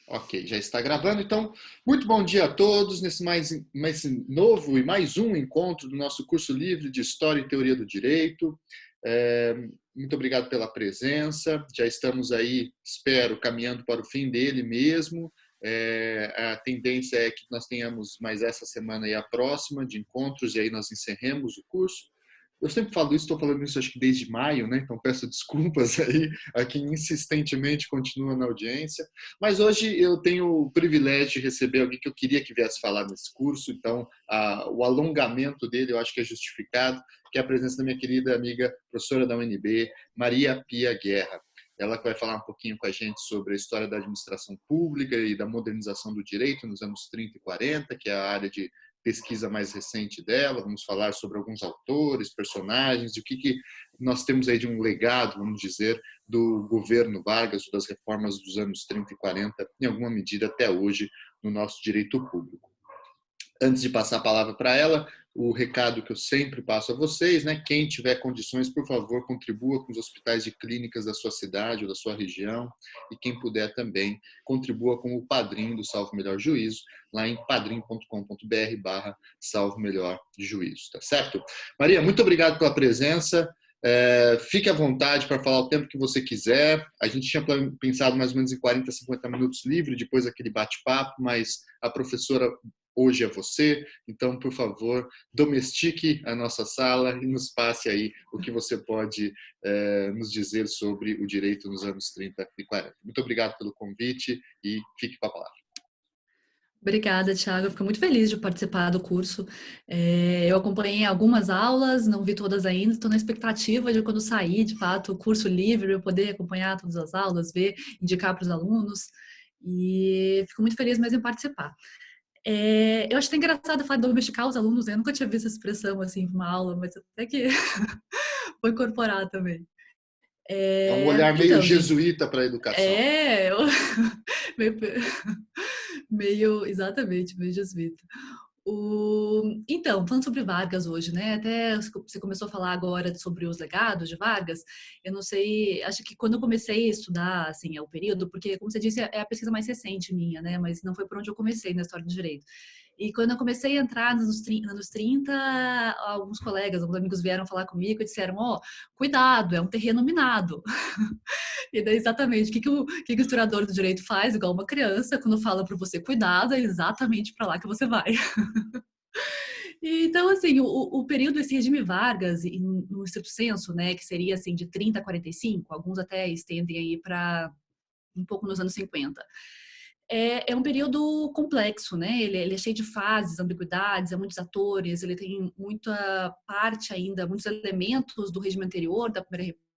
Ok, já está gravando. Então, muito bom dia a todos nesse mais novo e mais um encontro do nosso curso livre de História e Teoria do Direito. É, muito obrigado pela presença. Já estamos aí, espero, caminhando para o fim dele mesmo. A tendência é que nós tenhamos mais essa semana e a próxima de encontros, e aí nós encerremos o curso. Eu sempre falo isso, estou falando isso acho que desde maio, né? Então peço desculpas aí a quem insistentemente continua na audiência. Mas hoje eu tenho o privilégio de receber alguém que eu queria que viesse falar nesse curso, então o alongamento dele eu acho que é justificado, que é a presença da minha querida amiga professora da UNB, Maria Pia Guerra. Ela vai falar um pouquinho com a gente sobre a história da administração pública e da modernização do direito nos anos 30 e 40, que é a área de pesquisa mais recente dela. Vamos falar sobre alguns autores, personagens, o que nós temos aí de um legado, vamos dizer, do governo Vargas, das reformas dos anos 30 e 40, em alguma medida até hoje, no nosso direito público. Antes de passar a palavra para ela, o recado que eu sempre passo a vocês, né? Quem tiver condições, por favor, contribua com os hospitais e clínicas da sua cidade ou da sua região, e quem puder também, contribua com o padrinho do Salvo Melhor Juízo, lá em padrim.com.br/Salvo Melhor Juízo, tá certo? Maria, muito obrigado pela presença. Fique à vontade para falar o tempo que você quiser. A gente tinha pensado mais ou menos em 40, 50 minutos livre, depois aquele bate-papo, mas a professora hoje é você, então, por favor, domestique a nossa sala e nos passe aí o que você pode nos dizer sobre o direito nos anos 30 e 40. Muito obrigado pelo convite e fique com a palavra. Obrigada, Thiago. Eu fico muito feliz de participar do curso. Eu acompanhei algumas aulas, não vi todas ainda, estou na expectativa de quando sair, de fato, o curso livre, eu poder acompanhar todas as aulas, ver, indicar para os alunos. E fico muito feliz mesmo em participar. Eu acho até engraçado falar de domesticar os alunos, né? Eu nunca tinha visto essa expressão assim em uma aula, mas até que vou incorporar também. É um olhar meio Então, gente, jesuíta para a educação. é, eu... meio, exatamente, meio jesuíta. Então, falando sobre Vargas hoje, né? Até você começou a falar agora sobre os legados de Vargas. Eu não sei, acho que quando eu comecei a estudar, assim, o período, porque, como você disse, é a pesquisa mais recente minha, né? Mas não foi por onde eu comecei na história do direito. E quando eu comecei a entrar nos 30, alguns colegas, alguns amigos vieram falar comigo e disseram: ó, cuidado, é um terreno minado. E daí, exatamente, o que o historiador do direito faz, igual uma criança, quando fala para você cuidado, é exatamente para lá que você vai. Então, assim, o período, esse regime Vargas, no estrito senso, né, que seria, assim, de 30 a 45, alguns até estendem aí para um pouco nos anos 50. É um período complexo, né? Ele é cheio de fases, ambiguidades, é muitos atores, ele tem muita parte ainda, muitos elementos do regime anterior, da Primeira República,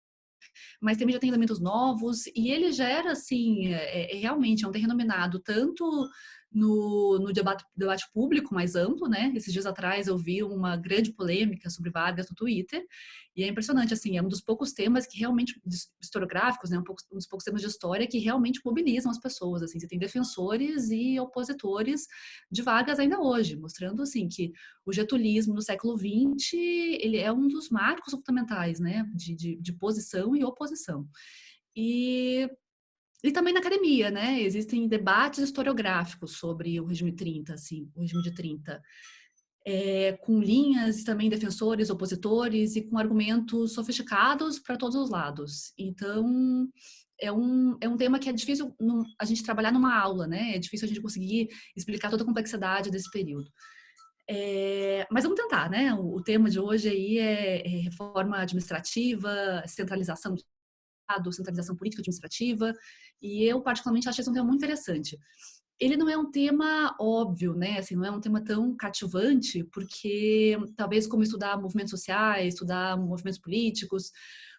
mas também já tem elementos novos, e ele gera, assim, realmente é um terreno minado, tanto no debate público mais amplo, né? Esses dias atrás eu vi uma grande polêmica sobre Vargas no Twitter, e é impressionante, assim, é um dos poucos temas que realmente, historiográficos, né? Um dos poucos temas de história que realmente mobilizam as pessoas, assim, você tem defensores e opositores de Vargas ainda hoje, mostrando, assim, que o getulismo no século XX, ele é um dos marcos fundamentais, né, de posição e oposição. E também na academia, né, existem debates historiográficos sobre o regime 30, assim, o regime de 30, com linhas também defensores, opositores e com argumentos sofisticados para todos os lados. Então, é um tema que é difícil a gente trabalhar numa aula, né, é difícil a gente conseguir explicar toda a complexidade desse período. Mas vamos tentar, né? O tema de hoje aí é reforma administrativa, centralização do Estado, centralização política administrativa, e eu particularmente acho esse um tema muito interessante. Ele não é um tema óbvio, né? Assim, não é um tema tão cativante, porque talvez como estudar movimentos sociais, estudar movimentos políticos,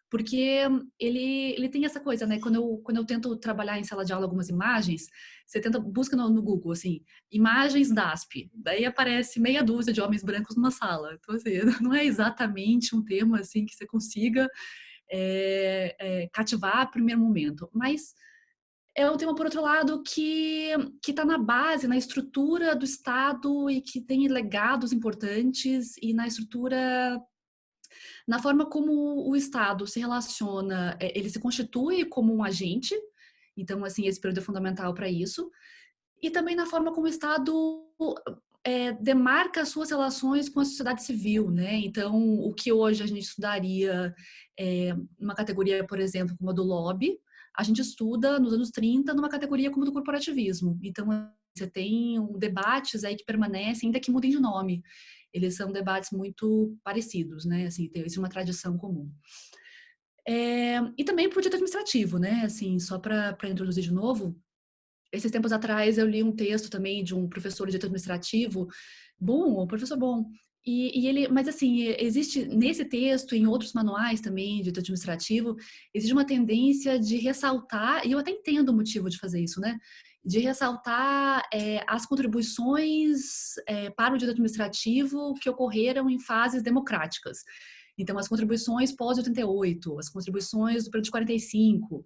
porque ele tem essa coisa, né? Quando eu tento trabalhar em sala de aula algumas imagens, você busca no Google, assim, imagens DASP, daí aparece meia dúzia de homens brancos numa sala. Então, assim, não é exatamente um tema, assim, que você consiga cativar a primeiro momento, mas é um tema, por outro lado, que está na base, na estrutura do Estado e que tem legados importantes e na estrutura, na forma como o Estado se relaciona, ele se constitui como um agente. Então, assim, esse período é fundamental para isso. E também na forma como o Estado demarca as suas relações com a sociedade civil, né? Então, o que hoje a gente estudaria numa categoria, por exemplo, como a do lobby, a gente estuda nos anos 30 numa categoria como a do corporativismo. Então, você tem debates aí que permanecem, ainda que mudem de nome. Eles são debates muito parecidos, né? Assim, tem uma tradição comum. E também para o direito administrativo, né? Assim, só para introduzir de novo, esses tempos atrás eu li um texto também de um professor de direito administrativo, bom, um professor bom, e ele, mas assim, existe nesse texto, em outros manuais também de direito administrativo, existe uma tendência de ressaltar, e eu até entendo o motivo de fazer isso, né? De ressaltar as contribuições para o direito administrativo que ocorreram em fases democráticas. Então, as contribuições pós-88, as contribuições do período de 45,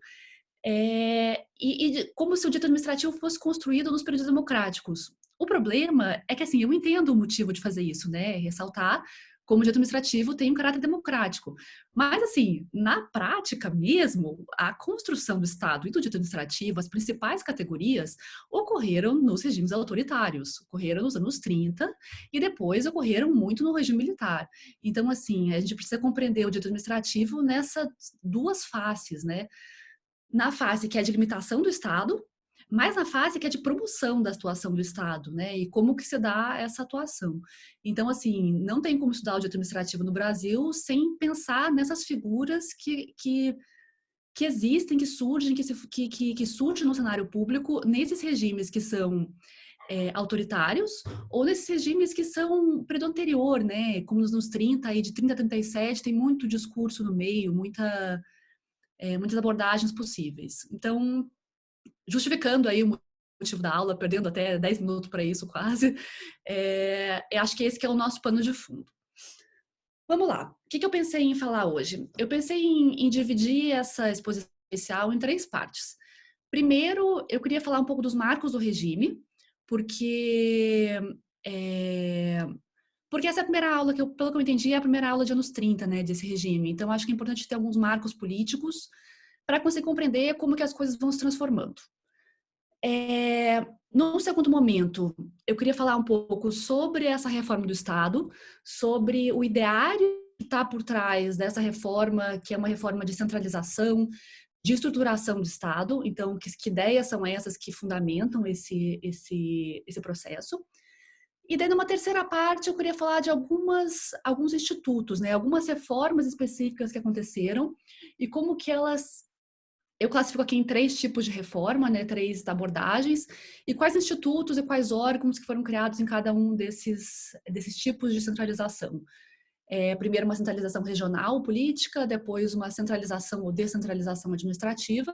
como se o direito administrativo fosse construído nos períodos democráticos. O problema é que, assim, eu entendo o motivo de fazer isso, né? Ressaltar como o direito administrativo tem um caráter democrático. Mas, assim, na prática mesmo, a construção do Estado e do direito administrativo, as principais categorias, ocorreram nos regimes autoritários, ocorreram nos anos 30 e depois ocorreram muito no regime militar. Então, assim, a gente precisa compreender o direito administrativo nessas duas faces, né? Na fase que é de limitação do Estado, mas na fase que é de promoção da atuação do Estado, né? E como que se dá essa atuação. Então, assim, não tem como estudar o direito administrativo no Brasil sem pensar nessas figuras que existem, que surgem, que surgem no cenário público, nesses regimes que são autoritários, ou nesses regimes que são período anterior, né? Como nos 30, aí de 30 a 37, tem muito discurso no meio, muitas abordagens possíveis. Então, justificando aí o motivo da aula, perdendo até 10 minutos para isso quase, eu acho que esse que é o nosso pano de fundo. Vamos lá. O que eu pensei em falar hoje? Eu pensei em dividir essa exposição especial em 3 partes. Primeiro, eu queria falar um pouco dos marcos do regime, porque essa é a primeira aula pelo que eu entendi, é a primeira aula de anos 30, né, desse regime. Então, acho que é importante ter alguns marcos políticos para conseguir compreender como que as coisas vão se transformando. Num segundo momento, eu queria falar um pouco sobre essa reforma do Estado, sobre o ideário que está por trás dessa reforma, que é uma reforma de centralização, de estruturação do Estado. Então, que ideias são essas que fundamentam esse processo? E daí, numa terceira parte, eu queria falar de alguns institutos, né? Algumas reformas específicas que aconteceram e como que elas... Eu classifico aqui em 3 tipos de reforma, né? 3 abordagens, e quais institutos e quais órgãos que foram criados em cada um desses tipos de centralização. Primeiro, uma centralização regional política, depois uma centralização ou descentralização administrativa,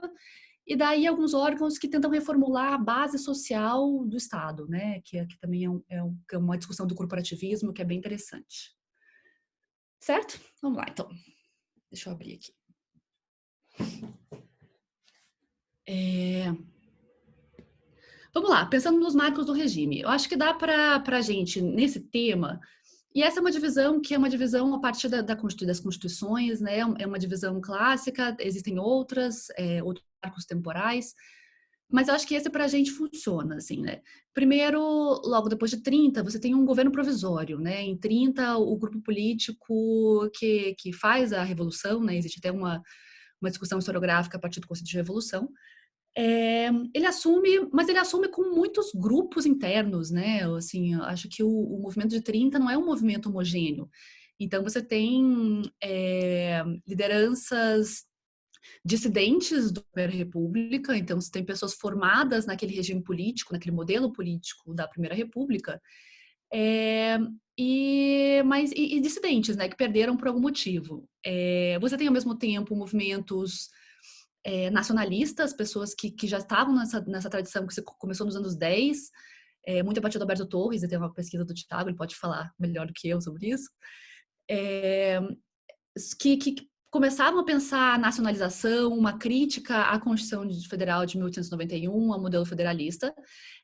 e daí alguns órgãos que tentam reformular a base social do Estado, né? Que também é uma discussão do corporativismo que é bem interessante. Certo? Vamos lá, então. Deixa eu abrir aqui. Vamos lá, pensando nos marcos do regime. Eu acho que dá para a gente, nesse tema, e essa é uma divisão que é uma divisão a partir das constituições, né? É uma divisão clássica, existem outros marcos temporais, mas eu acho que esse para a gente funciona, assim, né? Primeiro, logo depois de 30, você tem um governo provisório, né? Em 30, o grupo político que faz a revolução, né? Existe até uma discussão historiográfica a partir do conceito de revolução. Ele assume, mas ele assume com muitos grupos internos, né? Assim, eu acho que o movimento de 30 não é um movimento homogêneo. Então, você tem lideranças dissidentes da Primeira República, então você tem pessoas formadas naquele regime político, naquele modelo político da Primeira República, e dissidentes, né, que perderam por algum motivo. Você tem, ao mesmo tempo, movimentos nacionalistas, pessoas que já estavam nessa tradição que começou nos anos 10, muito a partir do Alberto Torres, e tem uma pesquisa do Thiago, ele pode falar melhor do que eu sobre isso, que começavam a pensar a nacionalização, uma crítica à Constituição Federal de 1891, ao modelo federalista.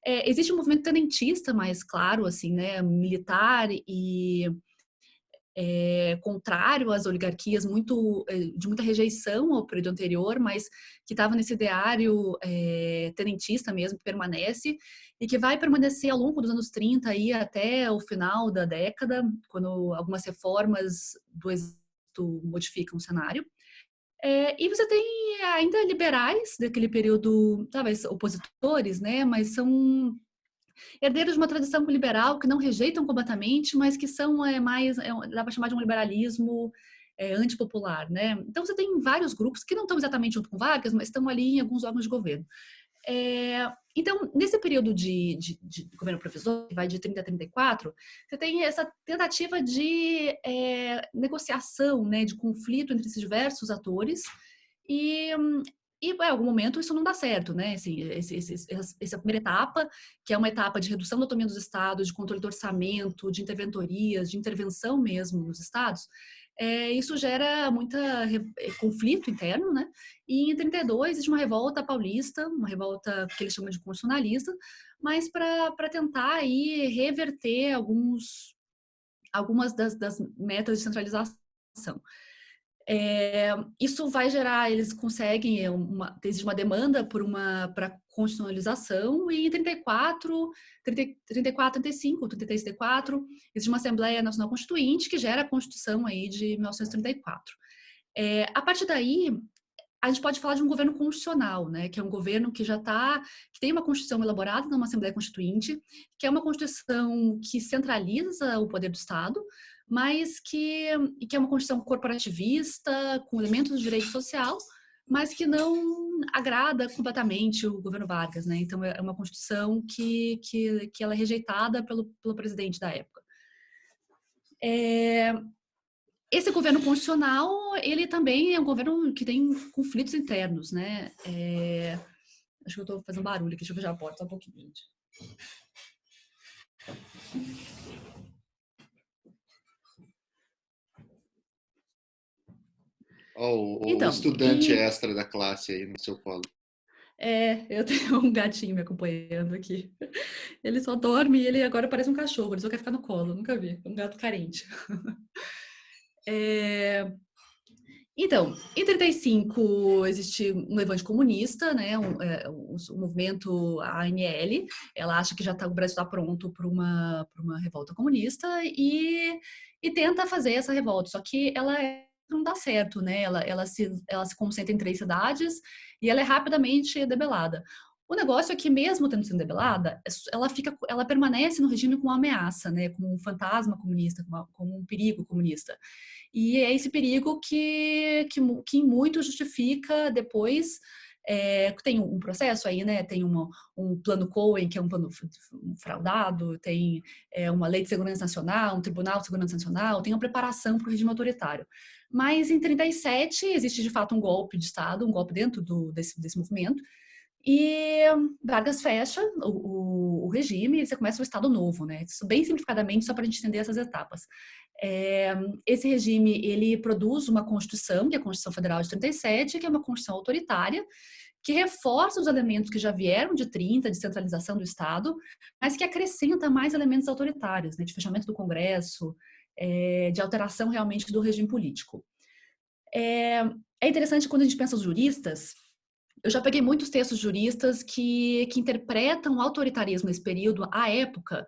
Existe um movimento tenentista mais claro, assim, né, militar e contrário às oligarquias, de muita rejeição ao período anterior, mas que estava nesse ideário tenentista mesmo, que permanece, e que vai permanecer ao longo dos anos 30 aí até o final da década, quando algumas reformas do exército modificam o cenário. E você tem ainda liberais daquele período, talvez opositores, né, mas são herdeiros de uma tradição liberal que não rejeitam completamente, mas que são dá para chamar de um liberalismo antipopular, né? Então você tem vários grupos que não estão exatamente junto com Vargas, mas estão ali em alguns órgãos de governo. Então, nesse período de governo provisório, que vai de 30 a 34, você tem essa tentativa de negociação, né, de conflito entre esses diversos atores, e em algum momento isso não dá certo, né? Assim, essa primeira etapa, que é uma etapa de redução da autonomia dos estados, de controle do orçamento, de interventorias, de intervenção mesmo nos estados, isso gera conflito interno, né? E em 32 existe uma revolta paulista, uma revolta que eles chamam de constitucionalista, mas para tentar aí reverter algumas das metas de centralização. Isso vai gerar, eles conseguem, existe uma demanda para constitucionalização, e em 34, 35, 33, 34, existe uma Assembleia Nacional Constituinte que gera a Constituição aí de 1934. A partir daí, a gente pode falar de um governo constitucional, né, que é um governo que que tem uma Constituição elaborada numa Assembleia Constituinte, que é uma Constituição que centraliza o poder do Estado, mas que é uma Constituição corporativista, com elementos de direito social, mas que não agrada completamente o governo Vargas, né? Então é uma Constituição que ela é rejeitada pelo presidente da época. Esse governo constitucional, ele também é um governo que tem conflitos internos, né? Acho que eu estou fazendo barulho aqui, deixa eu fechar a porta só um pouquinho, gente. O estudante extra da classe aí no seu colo. Eu tenho um gatinho me acompanhando aqui. Ele só dorme e ele agora parece um cachorro, ele só quer ficar no colo, nunca vi. Um gato carente. Então, em 35 existe um levante comunista, né? O movimento ANL, ela acha que o Brasil está pronto para uma revolta comunista e tenta fazer essa revolta, só que ela não dá certo, né? Ela se concentra em 3 cidades e ela é rapidamente debelada. O negócio é que, mesmo tendo sido debelada, ela permanece no regime com uma ameaça, né? Como um fantasma comunista, como um perigo comunista. E é esse perigo que em muito justifica depois. Tem um processo aí, né? Tem um plano Cohen, que é um plano fraudado, tem uma lei de segurança nacional, um tribunal de segurança nacional, tem uma preparação para o regime autoritário. Mas em 37 existe de fato um golpe de Estado, um golpe dentro desse movimento, e Vargas fecha o regime e você começa um Estado novo, né? Isso bem simplificadamente, só para a gente entender essas etapas. Esse regime, ele produz uma Constituição, que é a Constituição Federal de 37, que é uma Constituição autoritária, que reforça os elementos que já vieram de 30, de centralização do Estado, mas que acrescenta mais elementos autoritários, né? De fechamento do Congresso, de alteração realmente do regime político. É interessante quando a gente pensa os juristas. Eu já peguei muitos textos juristas que interpretam o autoritarismo nesse período, à época,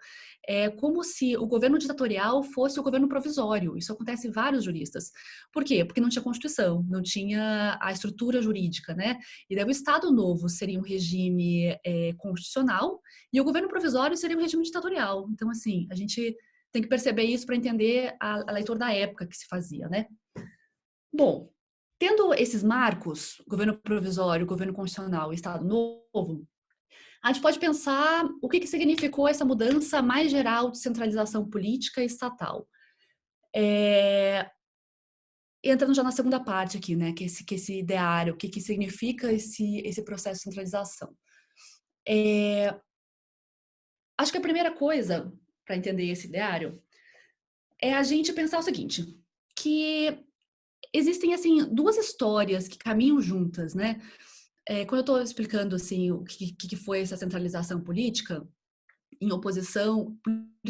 como se o governo ditatorial fosse o governo provisório. Isso acontece em vários juristas. Por quê? Porque não tinha Constituição, não tinha a estrutura jurídica, né? E daí o Estado Novo seria um regime constitucional e o governo provisório seria um regime ditatorial. Então, assim, a gente tem que perceber isso para entender a leitura da época que se fazia, né? Bom, tendo esses marcos, governo provisório, governo constitucional e Estado Novo, a gente pode pensar o que significou essa mudança mais geral de centralização política e estatal. Entrando já na segunda parte aqui, né, que esse ideário, o que significa esse processo de centralização. Acho que a primeira coisa para entender esse ideário é a gente pensar o seguinte, que existem, assim, 2 histórias que caminham juntas, né? Quando eu estou explicando, assim, o que foi essa centralização política, política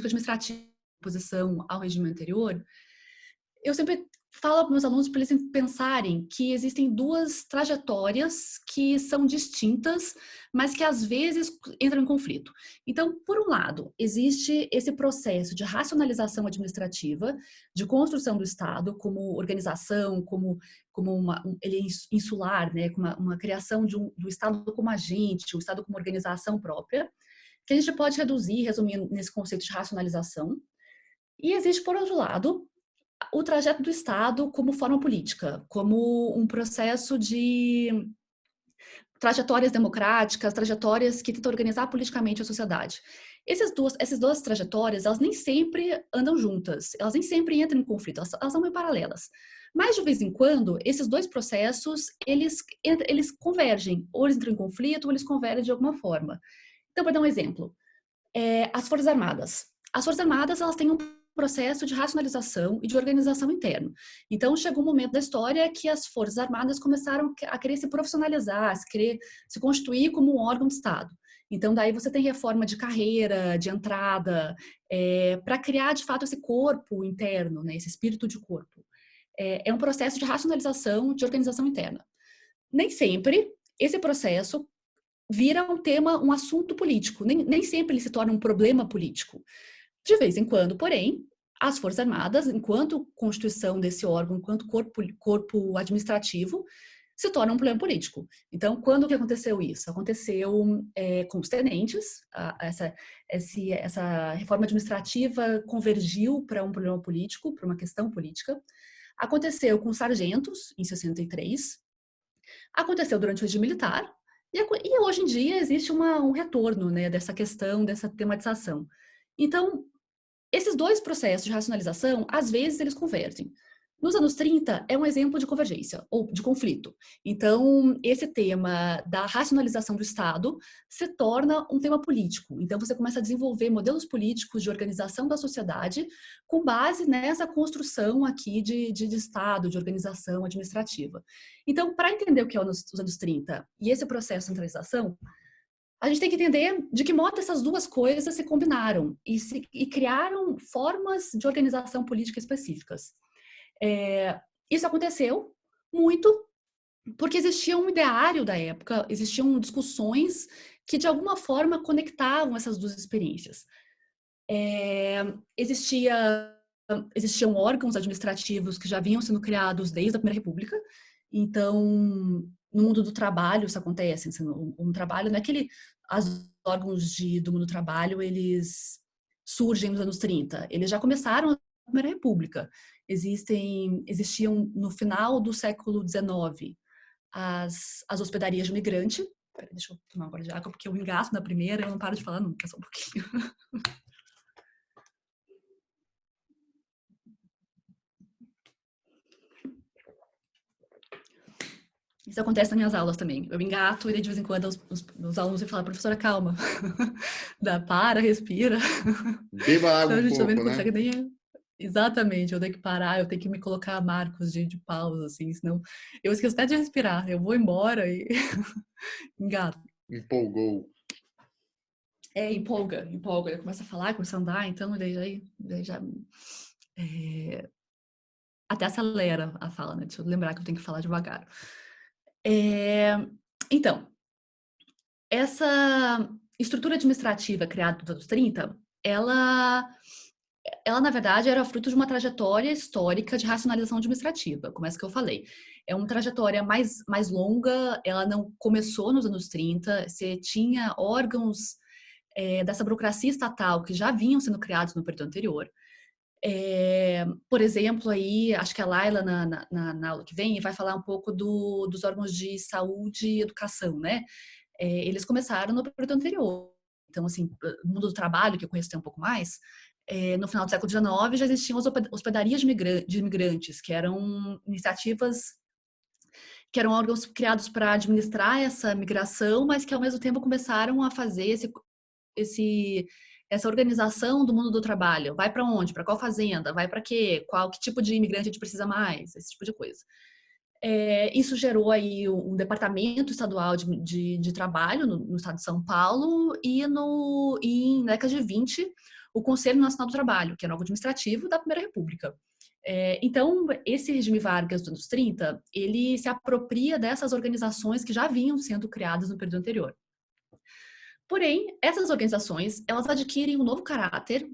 administrativa, em oposição ao regime anterior, eu sempre falo para meus alunos para eles pensarem que existem duas trajetórias que são distintas, mas que às vezes entram em conflito. Então, por um lado, existe esse processo de racionalização administrativa, de construção do Estado como organização, ele é insular, né, como uma criação do Estado como agente, o Estado como organização própria, que a gente pode reduzir, resumir nesse conceito de racionalização. E existe, por outro lado, o trajeto do Estado como forma política, como um processo de trajetórias democráticas, trajetórias que tentam organizar politicamente a sociedade. Essas duas trajetórias, elas nem sempre andam juntas, elas nem sempre entram em conflito, elas são meio paralelas. Mas, de vez em quando, esses dois processos, eles convergem, ou eles entram em conflito, ou eles convergem de alguma forma. Então, para dar um exemplo, as Forças Armadas. As Forças Armadas, elas têm um processo de racionalização e de organização interno. Então, chegou um momento da história que as Forças Armadas começaram a querer se profissionalizar, querer se constituir como um órgão de Estado. Então, daí você tem reforma de carreira, de entrada, para criar, de fato, esse corpo interno, né, esse espírito de corpo. É um processo de racionalização, de organização interna. Nem sempre esse processo vira um tema, um assunto político. Nem sempre ele se torna um problema político. De vez em quando, porém, as Forças Armadas, enquanto constituição desse órgão, enquanto corpo administrativo, se torna um problema político. Então, quando que aconteceu isso? Aconteceu com os tenentes, essa reforma administrativa convergiu para um problema político, para uma questão política. Aconteceu com os sargentos, em 63. Aconteceu durante o regime militar. E hoje em dia existe um retorno, né, dessa questão, dessa tematização. Então, esses dois processos de racionalização, às vezes, eles convergem. Nos anos 30, é um exemplo de convergência, ou de conflito. Então, esse tema da racionalização do Estado se torna um tema político. Então, você começa a desenvolver modelos políticos de organização da sociedade com base nessa construção aqui de Estado, de organização administrativa. Então, para entender o que é os anos 30 e esse processo de centralização, a gente tem que entender de que modo essas duas coisas se combinaram e criaram formas de organização política específicas. Isso aconteceu muito porque existia um ideário da época, existiam discussões que de alguma forma conectavam essas duas experiências. Existiam órgãos administrativos que já vinham sendo criados desde a Primeira República. Então, no mundo do trabalho isso acontece. Assim, no trabalho não é que os órgãos do mundo do trabalho eles surgem nos anos 30. Eles já começaram na Primeira República. Existiam no final do século XIX as hospedarias de imigrante. Pera, deixa eu tomar uma gole de água, porque eu engasgo na primeira e eu não paro de falar nunca, só um pouquinho. Isso acontece nas minhas aulas também. Eu engato e de vez em quando os alunos me falam, professora, calma. Para, respira. Beba água então, a gente também não né? consegue nem... Exatamente, eu tenho que parar, eu tenho que me colocar marcos de pausa, assim, senão eu esqueço até de respirar. Eu vou embora e engato. Empolgou. Empolga. Eu começo a falar, começo a andar, então daí já até acelera a fala, né? Deixa eu lembrar que eu tenho que falar devagar. Então, essa estrutura administrativa criada nos anos 30, ela na verdade era fruto de uma trajetória histórica de racionalização administrativa, como essa que eu falei. É uma trajetória mais longa, ela não começou nos anos 30, você tinha órgãos dessa burocracia estatal que já vinham sendo criados no período anterior. Por exemplo, aí, acho que a Laila, na aula que vem, vai falar um pouco dos órgãos de saúde e educação, né? Eles começaram no período anterior. Então, assim, no mundo do trabalho, que eu conheço um pouco mais, no final do século XIX já existiam as hospedarias de imigrantes, que eram iniciativas, que eram órgãos criados para administrar essa migração, mas que ao mesmo tempo começaram a fazer essa organização do mundo do trabalho. Vai para onde? Para qual fazenda? Vai para quê? Que tipo de imigrante a gente precisa mais? Esse tipo de coisa. Isso gerou aí um departamento estadual de trabalho no estado de São Paulo e na década de 20 o Conselho Nacional do Trabalho, que era algo administrativo da Primeira República. Então, esse regime Vargas dos anos 30, ele se apropria dessas organizações que já vinham sendo criadas no período anterior. Porém, essas organizações, elas adquirem um novo caráter,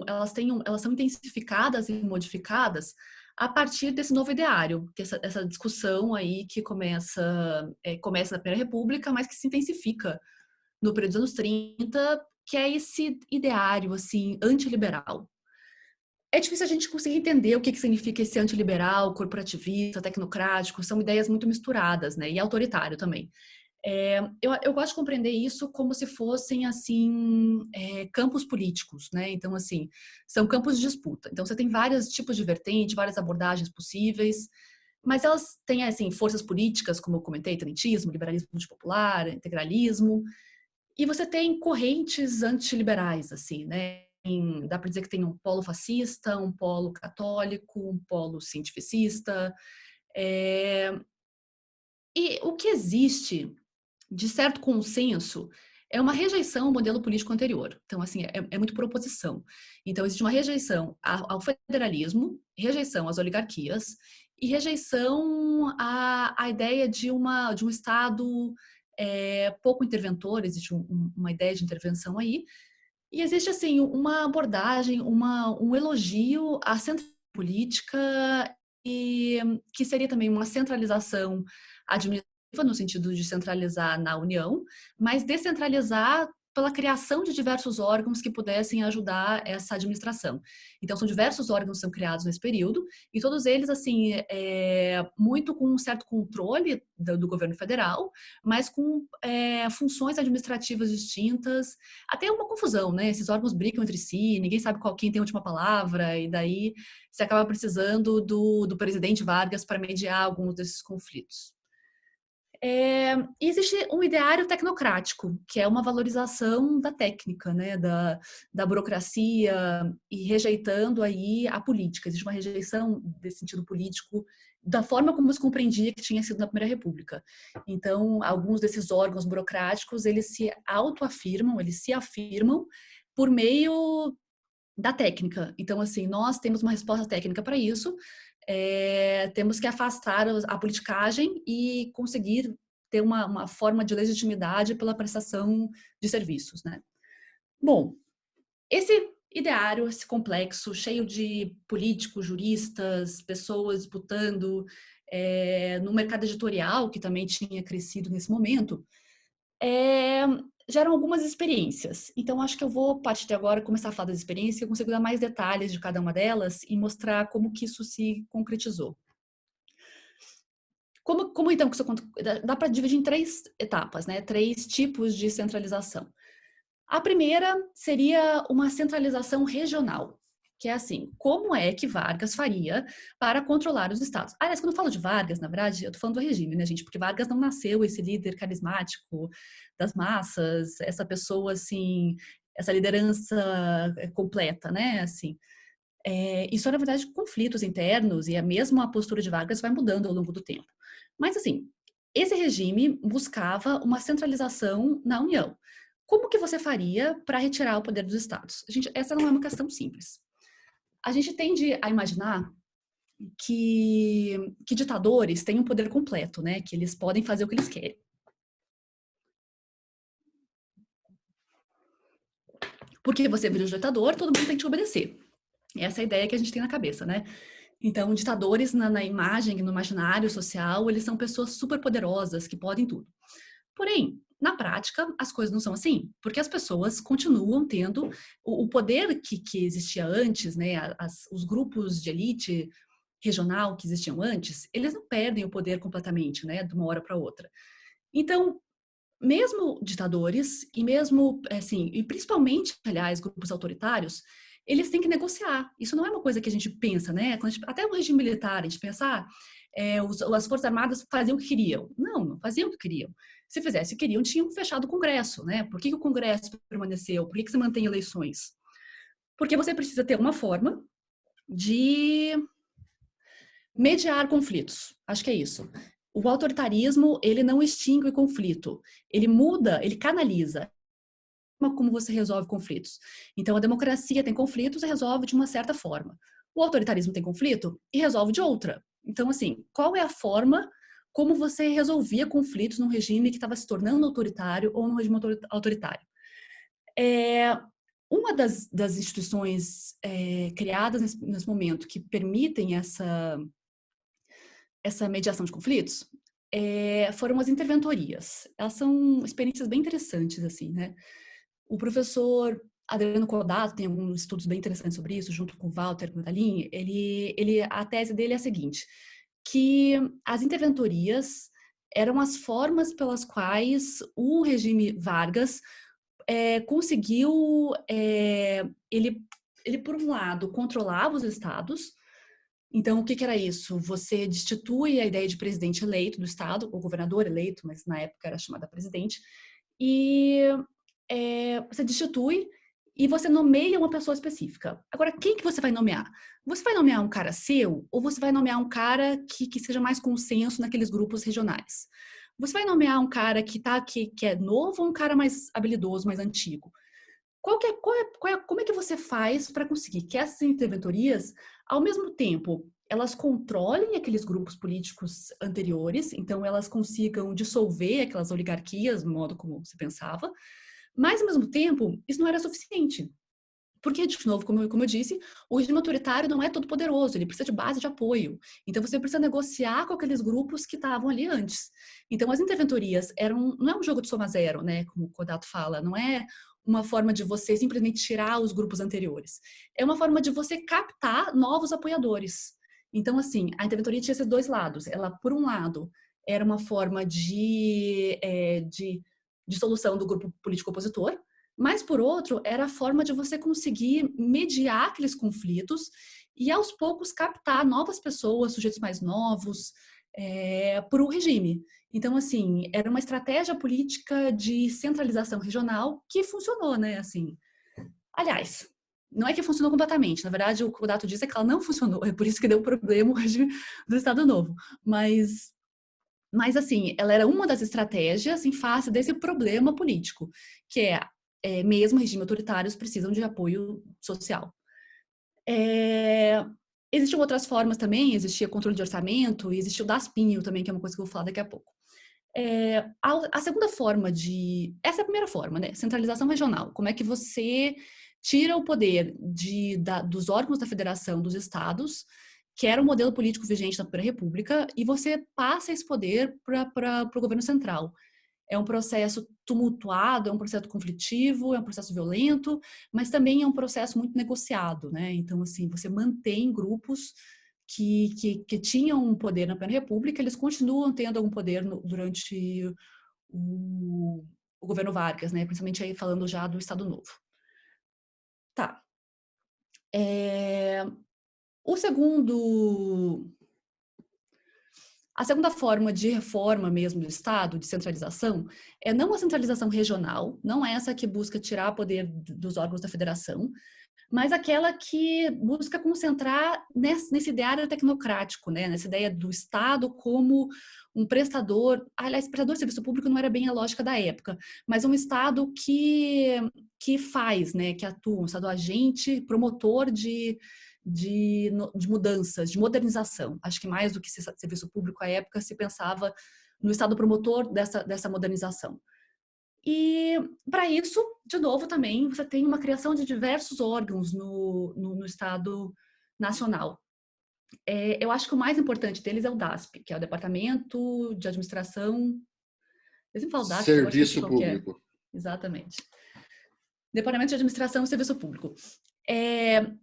elas são intensificadas e modificadas a partir desse novo ideário, que essa discussão aí que começa na Primeira República, mas que se intensifica no período dos anos 30, que é esse ideário, assim, antiliberal. É difícil a gente conseguir entender o que significa esse antiliberal, corporativista, tecnocrático, são ideias muito misturadas, né, e autoritário também. Eu gosto de compreender isso como se fossem, assim, campos políticos, né? Então, assim, são campos de disputa. Então, você tem vários tipos de vertente, várias abordagens possíveis, mas elas têm, assim, forças políticas, como eu comentei, tenentismo, liberalismo multipopular, integralismo, e você tem correntes antiliberais, assim, né? Dá para dizer que tem um polo fascista, um polo católico, um polo cientificista. E o que existe de certo consenso, é uma rejeição ao modelo político anterior. Então, assim, é muito proposição. Então, existe uma rejeição ao federalismo, rejeição às oligarquias e rejeição à ideia de um Estado pouco interventor, existe uma ideia de intervenção aí. E existe, assim, uma abordagem, um elogio à centralidade política e que seria também uma centralização administrativa no sentido de centralizar na União, mas descentralizar pela criação de diversos órgãos que pudessem ajudar essa administração. Então, são diversos órgãos que são criados nesse período, e todos eles, assim, muito com um certo controle do governo federal, mas com funções administrativas distintas, até uma confusão, né? Esses órgãos brigam entre si, ninguém sabe quem tem a última palavra, e daí você acaba precisando do presidente Vargas para mediar alguns desses conflitos. E existe um ideário tecnocrático, que é uma valorização da técnica, né, da burocracia, e rejeitando aí a política. Existe uma rejeição desse sentido político, da forma como se compreendia que tinha sido na Primeira República. Então, alguns desses órgãos burocráticos, eles se autoafirmam, eles se afirmam por meio da técnica. Então, assim, nós temos uma resposta técnica para isso, temos que afastar a politicagem e conseguir ter uma forma de legitimidade pela prestação de serviços, né? Bom, esse ideário, esse complexo, cheio de políticos, juristas, pessoas disputando no mercado editorial, que também tinha crescido nesse momento, geram algumas experiências. Então, acho que eu vou, a partir de agora, começar a falar das experiências, que eu consigo dar mais detalhes de cada uma delas e mostrar como que isso se concretizou. Como então, dá para dividir em 3 etapas, né? 3 tipos de centralização. A primeira seria uma centralização regional, que é assim, como é que Vargas faria para controlar os estados? Aliás, quando eu falo de Vargas, na verdade, eu estou falando do regime, né, gente? Porque Vargas não nasceu esse líder carismático das massas, essa pessoa, assim, essa liderança completa, né, assim. Isso é, na verdade, conflitos internos e a mesma postura de Vargas vai mudando ao longo do tempo. Mas, assim, esse regime buscava uma centralização na União. Como que você faria para retirar o poder dos estados? Gente, essa não é uma questão simples. A gente tende a imaginar que ditadores têm um poder completo, né? Que eles podem fazer o que eles querem. Porque você vira um ditador, todo mundo tem que te obedecer. Essa é a ideia que a gente tem na cabeça, né? Então, ditadores na imagem, no imaginário social, eles são pessoas super poderosas que podem tudo. Porém, na prática, as coisas não são assim, porque as pessoas continuam tendo o poder que existia antes, né? Os grupos de elite regional que existiam antes, eles não perdem o poder completamente, né? De uma hora para outra. Então, mesmo ditadores e mesmo, assim, e principalmente, aliás, grupos autoritários, eles têm que negociar. Isso não é uma coisa que a gente pensa, né? Até o regime militar, a gente pensar, as Forças Armadas faziam o que queriam. Não faziam o que queriam. Se fizesse o que queriam, tinham fechado o Congresso, né? Por que o Congresso permaneceu? Por que você mantém eleições? Porque você precisa ter uma forma de mediar conflitos. Acho que é isso. O autoritarismo, ele não extingue conflito. Ele muda, ele canaliza como você resolve conflitos. Então, a democracia tem conflitos e resolve de uma certa forma. O autoritarismo tem conflito e resolve de outra. Então, assim, qual é a forma como você resolvia conflitos num regime que estava se tornando autoritário ou num regime autoritário? Uma das instituições criadas nesse momento que permitem essa mediação de conflitos foram as interventorias. Elas são experiências bem interessantes, assim, né? O professor Adriano Codato tem alguns estudos bem interessantes sobre isso, junto com o Walter Guedalin. A tese dele é a seguinte, que as interventorias eram as formas pelas quais o regime Vargas conseguiu, ele, por um lado, controlava os estados. Então, o que era isso? Você destitui a ideia de presidente eleito do estado, ou governador eleito, mas na época era chamada presidente, e você destitui e você nomeia uma pessoa específica. Agora, quem que você vai nomear? Você vai nomear um cara seu ou você vai nomear um cara que seja mais consenso naqueles grupos regionais? Você vai nomear um cara que é novo ou um cara mais habilidoso, mais antigo? Como é que você faz para conseguir que essas interventorias, ao mesmo tempo, elas controlem aqueles grupos políticos anteriores, então elas consigam dissolver aquelas oligarquias, do modo como você pensava, mas, ao mesmo tempo, isso não era suficiente. Porque, de novo, como eu disse, o regime autoritário não é todo poderoso, ele precisa de base de apoio. Então, você precisa negociar com aqueles grupos que estavam ali antes. Então, as interventorias não é um jogo de soma zero, né, como o Kodato fala, não é uma forma de você simplesmente tirar os grupos anteriores. É uma forma de você captar novos apoiadores. Então, assim, a interventoria tinha esses dois lados. Ela, por um lado, era uma forma de solução do grupo político opositor, mas, por outro, era a forma de você conseguir mediar aqueles conflitos e, aos poucos, captar novas pessoas, sujeitos mais novos, por um regime. Então, assim, era uma estratégia política de centralização regional que funcionou, né? Assim, aliás, não é que funcionou completamente. Na verdade, o que o Dato diz é que ela não funcionou. É por isso que deu problema o regime do Estado Novo. Mas, assim, ela era uma das estratégias em face desse problema político, que mesmo regimes autoritários precisam de apoio social. Existiam outras formas também, existia controle de orçamento, existia o DASPinho também, que é uma coisa que eu vou falar daqui a pouco. A segunda forma essa é a primeira forma, né? Centralização regional. Como é que você tira o poder dos órgãos da federação, dos estados, que era o modelo político vigente na Primeira República, e você passa esse poder para o governo central. É um processo tumultuado, é um processo conflitivo, é um processo violento, mas também é um processo muito negociado, né? Então, assim, você mantém grupos que tinham um poder na Primeira República, eles continuam tendo algum poder durante o governo Vargas, né? Principalmente aí falando já do Estado Novo. Tá. A segunda forma de reforma mesmo do Estado, de centralização, é não a centralização regional, não é essa que busca tirar poder dos órgãos da federação, mas aquela que busca concentrar nesse ideário tecnocrático, né? Nessa ideia do Estado como um prestador, aliás, prestador de serviço público não era bem a lógica da época, mas um Estado que faz, né? Que atua, um Estado agente, promotor de mudanças, de modernização. Acho que mais do que serviço público à época se pensava no Estado promotor dessa modernização. E, para isso, de novo, também você tem uma criação de diversos órgãos no Estado Nacional. Eu acho que o mais importante deles é o DASP, que é o Departamento de Administração... Eu sempre falo DASP, eu gosto de Serviço qualquer. Público. Exatamente. Departamento de Administração e Serviço Público.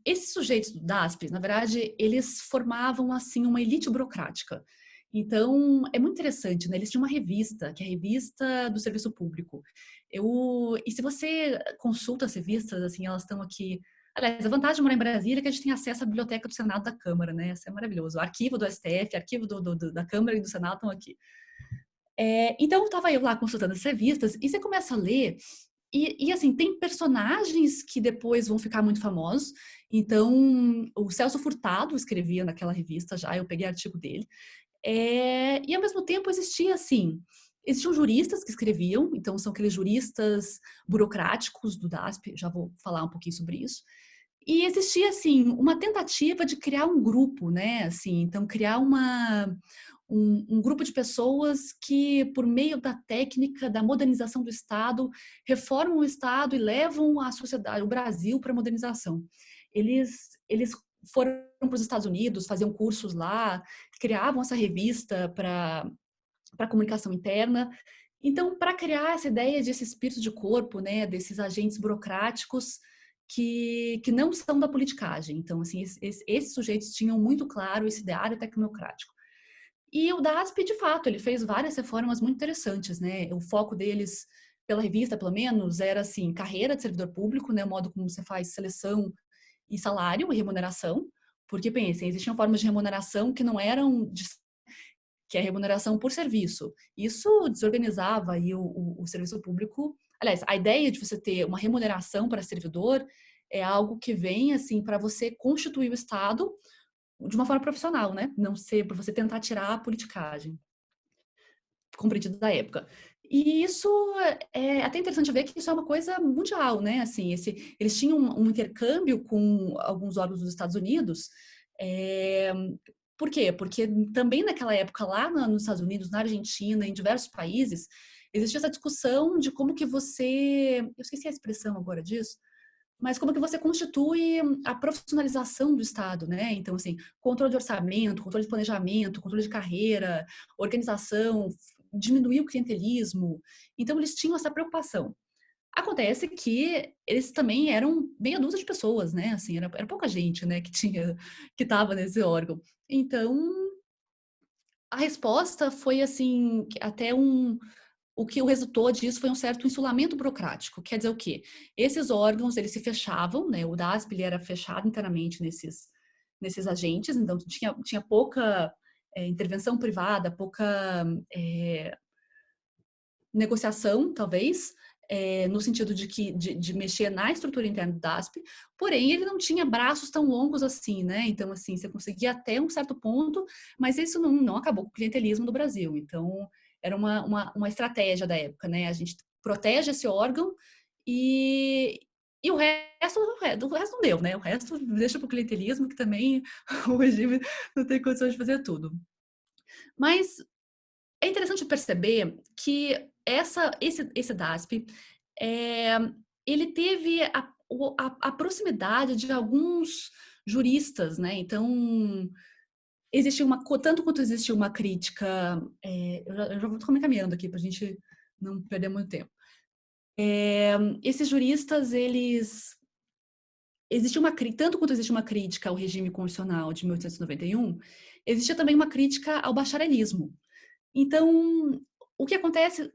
Esses sujeitos do DASP, na verdade, eles formavam, assim, uma elite burocrática. Então, é muito interessante, né? Eles tinham uma revista, que é a Revista do Serviço Público. E se você consulta as revistas, assim, elas estão aqui... Aliás, a vantagem de morar em Brasília é que a gente tem acesso à biblioteca do Senado da Câmara, né? Isso é maravilhoso. O arquivo do STF, arquivo da Câmara e do Senado estão aqui. Então, estava eu lá consultando as revistas, e você começa a ler, e assim, tem personagens que depois vão ficar muito famosos. Então, o Celso Furtado escrevia naquela revista já, eu peguei artigo dele. E ao mesmo tempo existiam juristas que escreviam, então são aqueles juristas burocráticos do DASP, já vou falar um pouquinho sobre isso. E existia, assim, uma tentativa de criar um grupo, né? Assim, então, criar um grupo de pessoas que, por meio da técnica da modernização do Estado, reformam o Estado e levam a sociedade, o Brasil, para a modernização. Eles foram para os Estados Unidos, faziam cursos lá, criavam essa revista para comunicação interna. Então, para criar essa ideia desse espírito de corpo, né, desses agentes burocráticos que não são da politicagem. Então, assim, esses sujeitos tinham muito claro esse ideário tecnocrático. E o DASP, de fato, ele fez várias reformas muito interessantes, né? O foco deles, pela revista, pelo menos, era, assim, carreira de servidor público, né? O modo como você faz seleção e salário e remuneração. Porque, pensem, existiam formas de remuneração que não eram que é a remuneração por serviço. Isso desorganizava aí o serviço público. Aliás, a ideia de você ter uma remuneração para servidor é algo que vem assim para você constituir o Estado de uma forma profissional, né? Não ser para você tentar tirar a politicagem compreendido da época. E isso é até interessante ver que isso é uma coisa mundial, né? Assim, eles tinham um intercâmbio com alguns órgãos dos Estados Unidos. É, por quê? Porque também naquela época, lá nos Estados Unidos, na Argentina, em diversos países, existia essa discussão de como que você... Eu esqueci a expressão agora disso, mas como que você constitui a profissionalização do Estado, né? Então, assim, controle de orçamento, controle de planejamento, controle de carreira, organização, diminuir o clientelismo. Então, eles tinham essa preocupação. Acontece que eles também eram meia dúzia de pessoas, né? Assim, era pouca gente, né, que estava nesse órgão. Então, a resposta foi assim, até o que resultou disso foi um certo insulamento burocrático. Quer dizer o quê? Esses órgãos, eles se fechavam, né? O DASP ele era fechado internamente nesses agentes, então tinha pouca intervenção privada, pouca negociação, talvez, no sentido de mexer na estrutura interna do DASP, porém ele não tinha braços tão longos assim, né? Então, assim, você conseguia até um certo ponto, mas isso não acabou com o clientelismo no Brasil. Então, era uma estratégia da época, né? A gente protege esse órgão e o resto não deu, né? O resto deixa para o clientelismo, que também o regime não tem condições de fazer tudo. Mas é interessante perceber que esse DASP, é, ele teve a proximidade de alguns juristas, né? Então, existia tanto quanto existia uma crítica, eu já vou me encaminhando aqui para a gente não perder muito tempo. Esses juristas, tanto quanto existe uma crítica ao regime constitucional de 1891, existia também uma crítica ao bacharelismo. Então, o que acontece,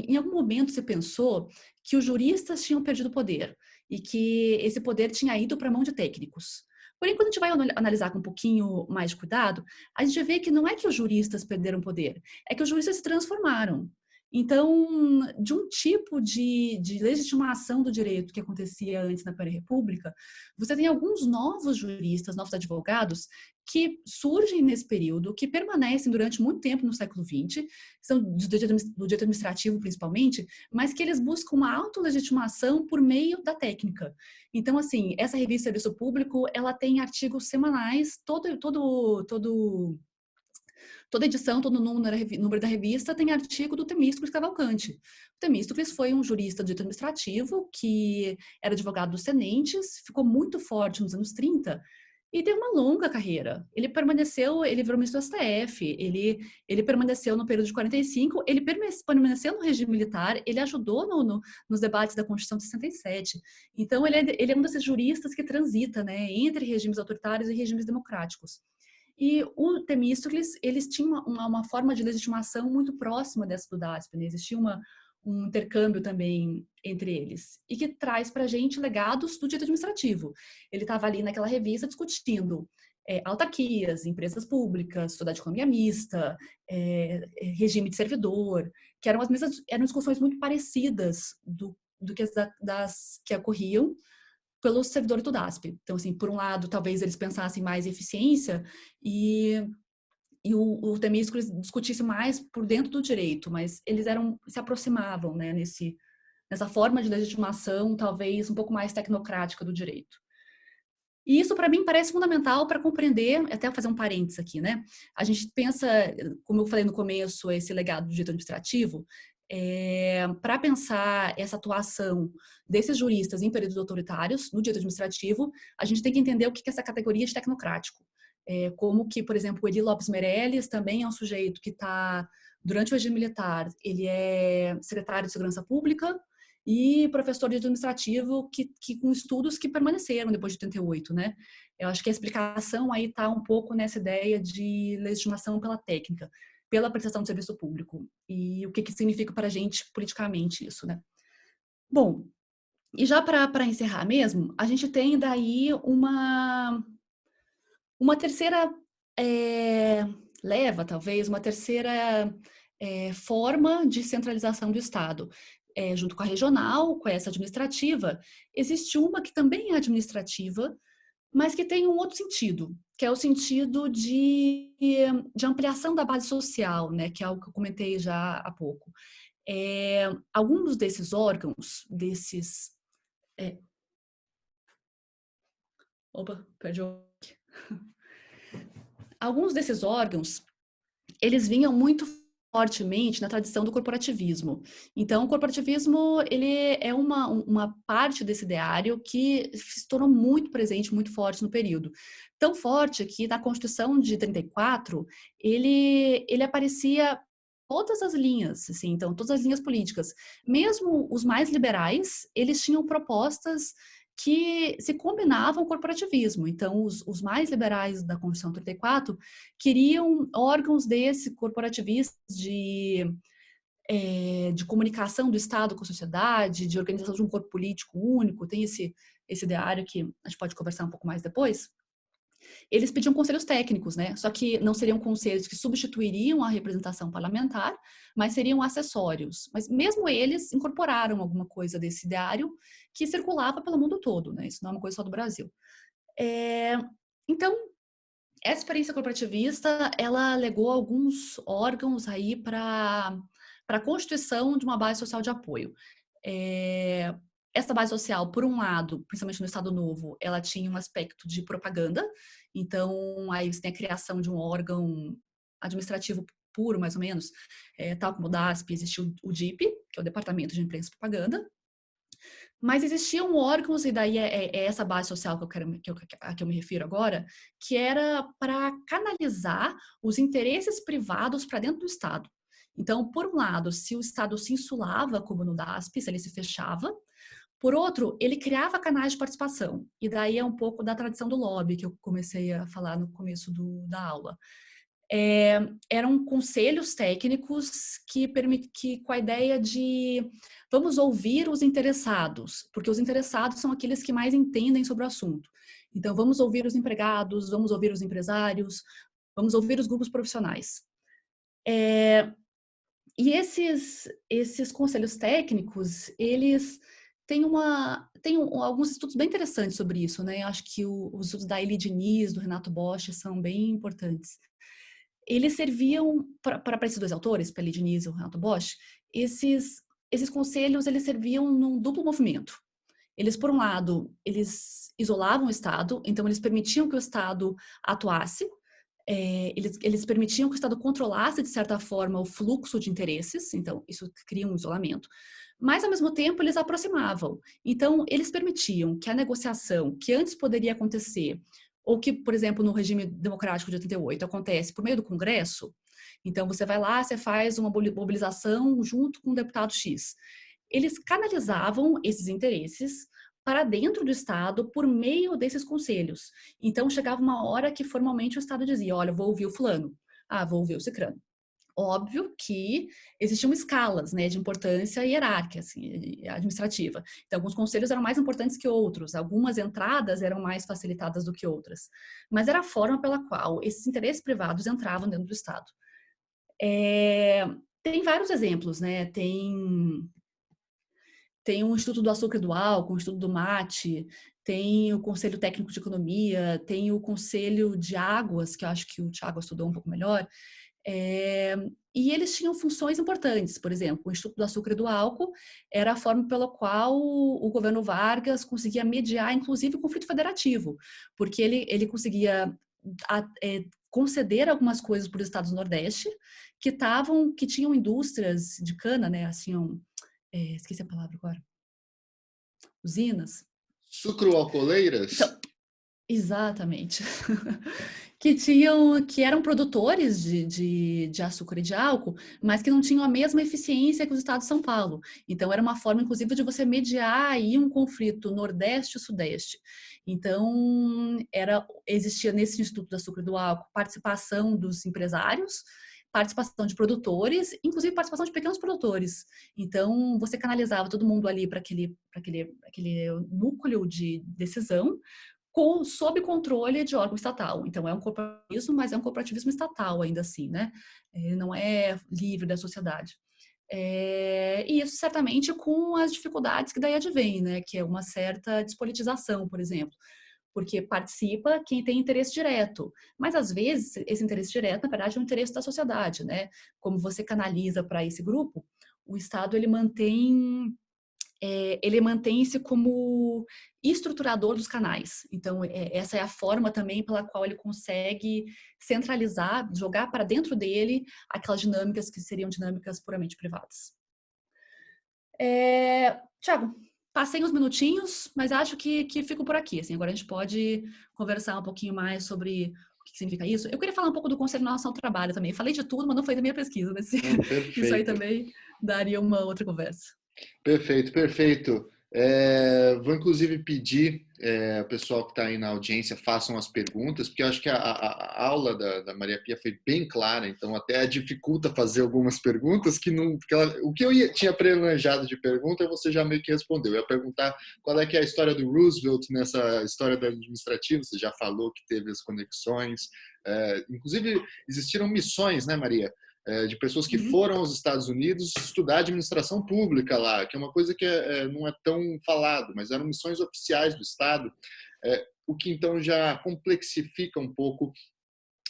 em algum momento se pensou que os juristas tinham perdido o poder e que esse poder tinha ido para a mão de técnicos. Porém, quando a gente vai analisar com um pouquinho mais de cuidado, a gente vê que não é que os juristas perderam poder, é que os juristas se transformaram. Então, de um tipo de legitimação do direito que acontecia antes na Primeira República, você tem alguns novos juristas, novos advogados, que surgem nesse período, que permanecem durante muito tempo no século XX, são do direito administrativo principalmente, mas que eles buscam uma autolegitimação por meio da técnica. Então, assim, essa revista Serviço Público, ela tem artigos semanais, toda edição, todo número da revista tem artigo do Temístocles Cavalcanti. O Temístocles foi um jurista do direito administrativo que era advogado dos tenentes, ficou muito forte nos anos 30 e teve uma longa carreira. Ele virou ministro do STF, ele permaneceu no período de 45, ele permaneceu no regime militar, ele ajudou nos debates da Constituição de 67. Então, ele é um desses juristas que transita, né, entre regimes autoritários e regimes democráticos. E o Temístocles, eles tinham uma forma de legitimação muito próxima dessa do DASP, né? Existia um intercâmbio também entre eles, e que traz para a gente legados do direito administrativo. Ele estava ali naquela revista discutindo autarquias, empresas públicas, sociedade de economia mista, regime de servidor, que eram discussões muito parecidas do que das que ocorriam pelos servidores do DASP. Então, assim, por um lado, talvez eles pensassem mais em eficiência e o Temístocles discutisse mais por dentro do direito, mas eles se aproximavam, né, nessa forma de legitimação, talvez um pouco mais tecnocrática do direito. E isso, para mim, parece fundamental para compreender, até fazer um parênteses aqui, né? A gente pensa, como eu falei no começo, esse legado do direito administrativo, para pensar essa atuação desses juristas em períodos autoritários no direito administrativo, a gente tem que entender o que é essa categoria de tecnocrático. Como que, por exemplo, o Edir Lopes Meirelles também é um sujeito que está, durante o regime militar, ele é secretário de Segurança Pública, e professor de administrativo com estudos que permaneceram depois de 88, né? Eu acho que a explicação aí está um pouco nessa ideia de legitimação pela técnica, pela prestação de serviço público. E o que significa para a gente politicamente isso, né? Bom, e já para encerrar mesmo, a gente tem daí uma terceira leva, talvez, uma terceira forma de centralização do Estado. Junto com a regional, com essa administrativa, existe uma que também é administrativa, mas que tem um outro sentido, que é o sentido de ampliação da base social, né, que é algo que eu comentei já há pouco. Alguns desses órgãos, perdi o... Alguns desses órgãos, eles vinham muito fortemente na tradição do corporativismo. Então, o corporativismo, ele é uma parte desse ideário que se tornou muito presente, muito forte no período. Tão forte que na Constituição de 34, ele aparecia todas as linhas, assim, então, todas as linhas políticas. Mesmo os mais liberais, eles tinham propostas que se combinavam com o corporativismo. Então, os mais liberais da Constituição 34 queriam órgãos desse corporativistas de comunicação do Estado com a sociedade, de organização de um corpo político único. Tem esse ideário que a gente pode conversar um pouco mais depois. Eles pediam conselhos técnicos, né? Só que não seriam conselhos que substituiriam a representação parlamentar, mas seriam acessórios. Mas mesmo eles incorporaram alguma coisa desse ideário que circulava pelo mundo todo, né? Isso não é uma coisa só do Brasil. Então, essa experiência corporativista, ela legou alguns órgãos aí para a constituição de uma base social de apoio. Essa base social, por um lado, principalmente no Estado Novo, ela tinha um aspecto de propaganda. Então, aí você tem a criação de um órgão administrativo puro, mais ou menos, tal como o DASP, existiu o DIP, que é o Departamento de Imprensa e Propaganda. Mas existiam órgãos, e daí é essa base social a que eu me refiro agora, que era para canalizar os interesses privados para dentro do Estado. Então, por um lado, se o Estado se insulava, como no DASP, se ele se fechava, por outro, ele criava canais de participação. E daí é um pouco da tradição do lobby, que eu comecei a falar no começo da aula. Eram conselhos técnicos que com a ideia de vamos ouvir os interessados, porque os interessados são aqueles que mais entendem sobre o assunto. Então, vamos ouvir os empregados, vamos ouvir os empresários, vamos ouvir os grupos profissionais. E esses conselhos técnicos, eles têm alguns estudos bem interessantes sobre isso, né? Eu acho que os estudos da Elie Diniz, do Renato Bosch, são bem importantes. Eles serviam, para esses dois autores, para Elie Diniz e o Renato Bosch, esses conselhos, eles serviam num duplo movimento. Eles, por um lado, eles isolavam o Estado, então eles permitiam que o Estado atuasse, eles permitiam que o Estado controlasse, de certa forma, o fluxo de interesses, então isso cria um isolamento, mas, ao mesmo tempo, eles aproximavam. Então, eles permitiam que a negociação, que antes poderia acontecer, ou que, por exemplo, no regime democrático de 88, acontece por meio do Congresso, então você vai lá, você faz uma mobilização junto com o deputado X. Eles canalizavam esses interesses para dentro do Estado por meio desses conselhos. Então, chegava uma hora que formalmente o Estado dizia, olha, vou ouvir o fulano, vou ouvir o cicrano. Óbvio que existiam escalas, né, de importância hierárquica, assim, administrativa. Então, alguns conselhos eram mais importantes que outros, algumas entradas eram mais facilitadas do que outras. Mas era a forma pela qual esses interesses privados entravam dentro do Estado. Tem vários exemplos, né? Tem o Instituto do Açúcar e do Álcool, o Instituto do Mate, tem o Conselho Técnico de Economia, tem o Conselho de Águas, que eu acho que o Thiago estudou um pouco melhor. E eles tinham funções importantes. Por exemplo, o Instituto do Açúcar e do Álcool era a forma pela qual o governo Vargas conseguia mediar, inclusive, o conflito federativo, porque ele conseguia conceder algumas coisas para os estados do Nordeste que tinham indústrias de cana, né? Assim, esqueci a palavra agora. Usinas. Sucroalcooleiras? Então, exatamente. Que eram produtores de açúcar e de álcool, mas que não tinham a mesma eficiência que os estados de São Paulo. Então, era uma forma, inclusive, de você mediar aí um conflito Nordeste e Sudeste. Então, existia nesse Instituto do Açúcar e do Álcool participação dos empresários, participação de produtores, inclusive participação de pequenos produtores. Então, você canalizava todo mundo ali para aquele núcleo de decisão, sob controle de órgão estatal. Então, é um corporativismo, mas é um corporativismo estatal ainda assim, né? Ele não é livre da sociedade. E isso certamente com as dificuldades que daí advém, né? Que é uma certa despolitização, por exemplo. Porque participa quem tem interesse direto. Mas, às vezes, esse interesse direto, na verdade, é um interesse da sociedade, né? Como você canaliza para esse grupo, o Estado, ele mantém-se como estruturador dos canais. Então, essa é a forma também pela qual ele consegue centralizar, jogar para dentro dele aquelas dinâmicas que seriam dinâmicas puramente privadas. Tiago, passei uns minutinhos, mas acho que fico por aqui. Assim, agora a gente pode conversar um pouquinho mais sobre o que significa isso. Eu queria falar um pouco do Conselho Nacional do Trabalho também. Falei de tudo, mas não foi da minha pesquisa. Mas isso aí Perfeito. também daria uma outra conversa. Perfeito, perfeito. Vou inclusive pedir ao pessoal que está aí na audiência façam as perguntas, porque eu acho que a aula da Maria Pia foi bem clara, então até dificulta fazer algumas perguntas que não. O que eu tinha planejado de pergunta você já meio que respondeu. Eu ia perguntar qual é que é a história do Roosevelt nessa história da administrativa, você já falou que teve as conexões. Inclusive, existiram missões, né, Maria? De pessoas que foram aos Estados Unidos estudar administração pública lá, que é uma coisa que não é tão falado, mas eram missões oficiais do Estado, o que então já complexifica um pouco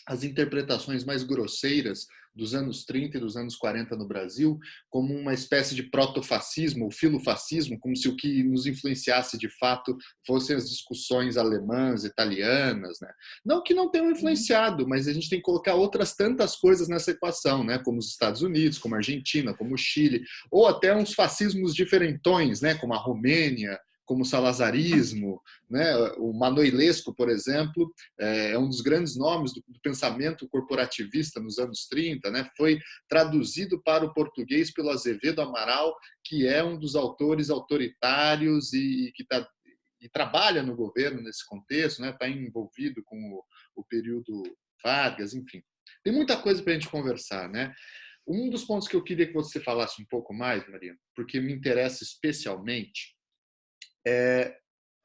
as interpretações mais grosseiras dos anos 30 e dos anos 40 no Brasil, como uma espécie de protofascismo ou filofascismo, como se o que nos influenciasse de fato fossem as discussões alemãs, italianas, né? Não que não tenham influenciado, mas a gente tem que colocar outras tantas coisas nessa equação, né? Como os Estados Unidos, como a Argentina, como o Chile, ou até uns fascismos diferentões, né? Como a Romênia, como o salazarismo, né? O Manoilesco, por exemplo, é um dos grandes nomes do pensamento corporativista nos anos 30, né? Foi traduzido para o português pelo Azevedo Amaral, que é um dos autores autoritários e que trabalha no governo nesse contexto, né? Está envolvido com o período Vargas, enfim. Tem muita coisa para a gente conversar, né? Um dos pontos que eu queria que você falasse um pouco mais, Maria, porque me interessa especialmente,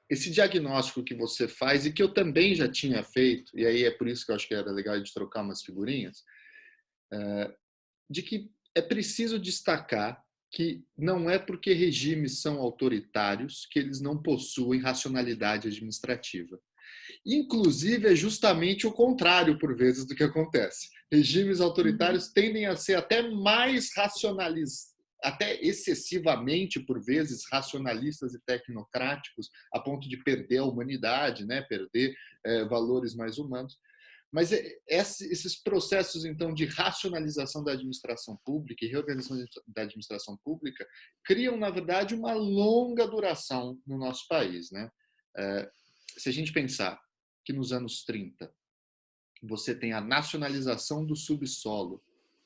esse diagnóstico que você faz e que eu também já tinha feito, e aí é por isso que eu acho que era legal de trocar umas figurinhas, de que é preciso destacar que não é porque regimes são autoritários que eles não possuem racionalidade administrativa. Inclusive, é justamente o contrário, por vezes, do que acontece. Regimes autoritários tendem a ser até mais racionalistas, até excessivamente, por vezes, racionalistas e tecnocráticos, a ponto de perder a humanidade, né? Perder valores mais humanos. Mas esses processos, então, de racionalização da administração pública e reorganização da administração pública criam, na verdade, uma longa duração no nosso país, né? Se a gente pensar que nos anos 30 você tem a nacionalização do subsolo,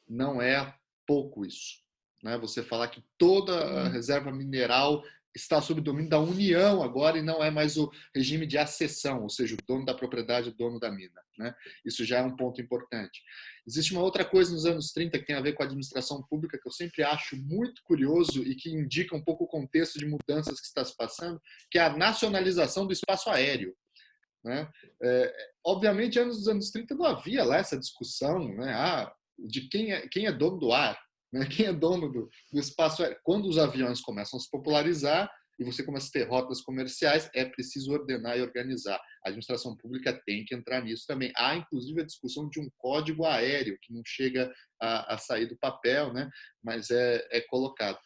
não é pouco isso, né? Você falar que toda a reserva mineral está sob domínio da União agora e não é mais o regime de acessão, ou seja, o dono da propriedade, o dono da mina, né? Isso já é um ponto importante. Existe uma outra coisa nos anos 30 que tem a ver com a administração pública que eu sempre acho muito curioso e que indica um pouco o contexto de mudanças que está se passando, que é a nacionalização do espaço aéreo, né? Obviamente, nos anos 30 não havia lá essa discussão, né? De quem é dono do ar, né? Quem é dono do espaço aéreo. Quando os aviões começam a se popularizar, e você começa a ter rotas comerciais, é preciso ordenar e organizar. A administração pública tem que entrar nisso também. Há, inclusive, a discussão de um código aéreo, que não chega a sair do papel, né? Mas é colocado.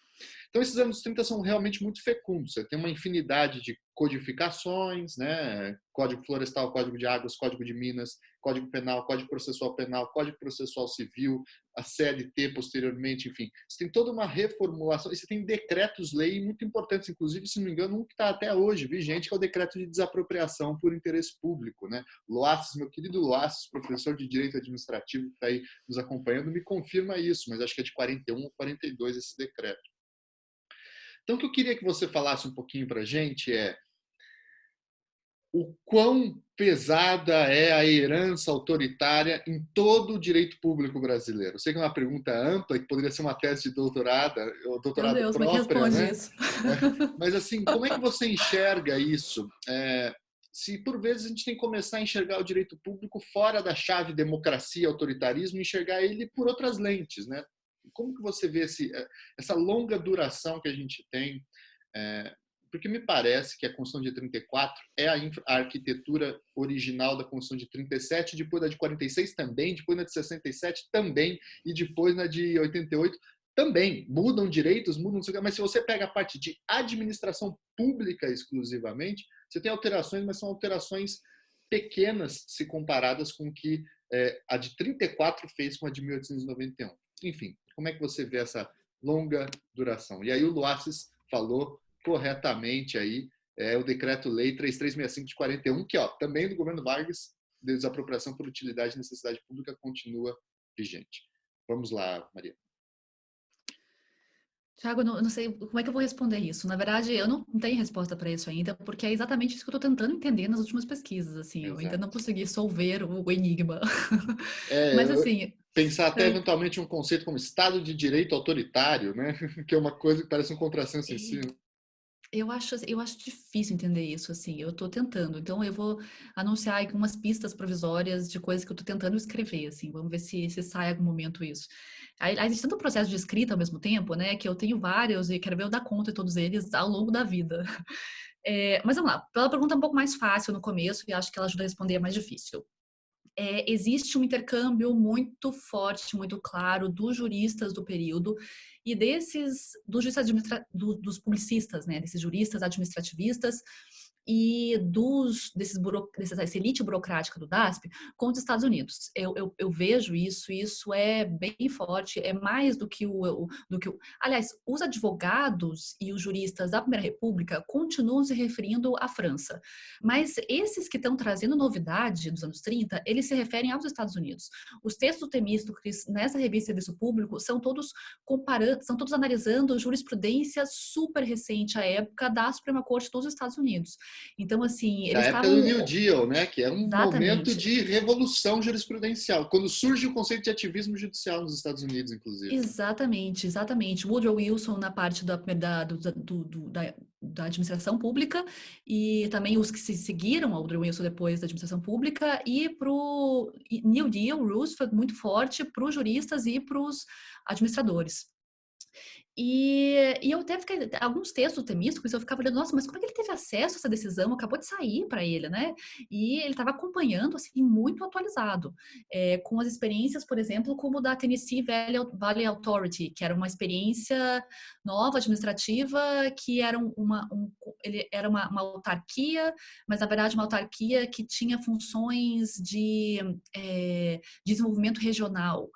Então, esses anos 30 são realmente muito fecundos. Você tem uma infinidade de codificações, né? Código Florestal, Código de Águas, Código de Minas, Código Penal, Código Processual Penal, Código Processual Civil, a CLT posteriormente, enfim. Você tem toda uma reformulação, e você tem decretos-lei muito importantes, inclusive, se não me engano, um que está até hoje vigente, que é o decreto de desapropriação por interesse público, né? Loasses, meu querido Loasses, professor de Direito Administrativo que está aí nos acompanhando, me confirma isso, mas acho que é de 41 ou 42 esse decreto. Então, o que eu queria que você falasse um pouquinho para a gente é o quão pesada é a herança autoritária em todo o direito público brasileiro. Eu sei que é uma pergunta ampla, que poderia ser uma tese de doutorado, ou Meu doutorado Deus, como é que própria, responde né? isso? Mas, assim, como é que você enxerga isso? Se, por vezes, a gente tem que começar a enxergar o direito público fora da chave democracia, autoritarismo, e enxergar ele por outras lentes, né? Como que você vê essa longa duração que a gente tem? Porque me parece que a Constituição de 34 é a arquitetura original da Constituição de 37, depois da de 46 também, depois na de 67 também, e depois na de 88 também. Mudam direitos, mudam, mas se você pega a parte de administração pública exclusivamente, você tem alterações, mas são alterações pequenas se comparadas com o que a de 34 fez com a de 1891. Enfim, como é que você vê essa longa duração? E aí o Loasses falou corretamente aí, o Decreto-Lei 3365 de 41, que também do governo Vargas, desapropriação por utilidade e necessidade pública, continua vigente. Vamos lá, Maria. Tiago, eu não sei como é que eu vou responder isso. Na verdade, eu não tenho resposta para isso ainda, porque é exatamente isso que eu estou tentando entender nas últimas pesquisas. Assim, eu ainda não Exato. consegui solver o enigma. Mas assim, Pensar até eventualmente um conceito como Estado de Direito Autoritário, né? Que é uma coisa que parece um contrassenso em si. eu acho difícil entender isso, assim. Eu estou tentando. Então, eu vou anunciar algumas pistas provisórias de coisas que eu estou tentando escrever, assim. Vamos ver se sai em algum momento isso. Aí, existe tanto processo de escrita ao mesmo tempo, né? Que eu tenho vários e quero ver eu dar conta de todos eles ao longo da vida. Mas vamos lá. Pela pergunta um pouco mais fácil no começo, e acho que ela ajuda a responder a mais difícil. Existe um intercâmbio muito forte, muito claro dos juristas do período e dos juristas dos publicistas, né, desses juristas administrativistas e dessa elite burocrática do DASP com os Estados Unidos. Eu vejo isso é bem forte, é mais do que Aliás, os advogados e os juristas da Primeira República continuam se referindo à França, mas esses que estão trazendo novidade dos anos 30, eles se referem aos Estados Unidos. Os textos do Temístocles nessa revista Serviço Público são todos analisando jurisprudência super recente à época da Suprema Corte dos Estados Unidos. Então, assim, Da eles época do estavam... New Deal, né? Que é um momento Exatamente. de revolução jurisprudencial, quando surge o conceito de ativismo judicial nos Estados Unidos, inclusive. Exatamente. Woodrow Wilson na parte da administração pública e também os que se seguiram ao Woodrow Wilson depois da administração pública e para o New Deal, Roosevelt, muito forte para os juristas e para os administradores. E eu até fiquei, alguns textos temísticos, eu ficava olhando, nossa, mas como é que ele teve acesso a essa decisão? Acabou de sair para ele, né? E ele estava acompanhando, assim, muito atualizado, com as experiências, por exemplo, como da Tennessee Valley Authority, que era uma experiência nova, administrativa, que era ele era uma autarquia, mas na verdade uma autarquia que tinha funções de desenvolvimento regional.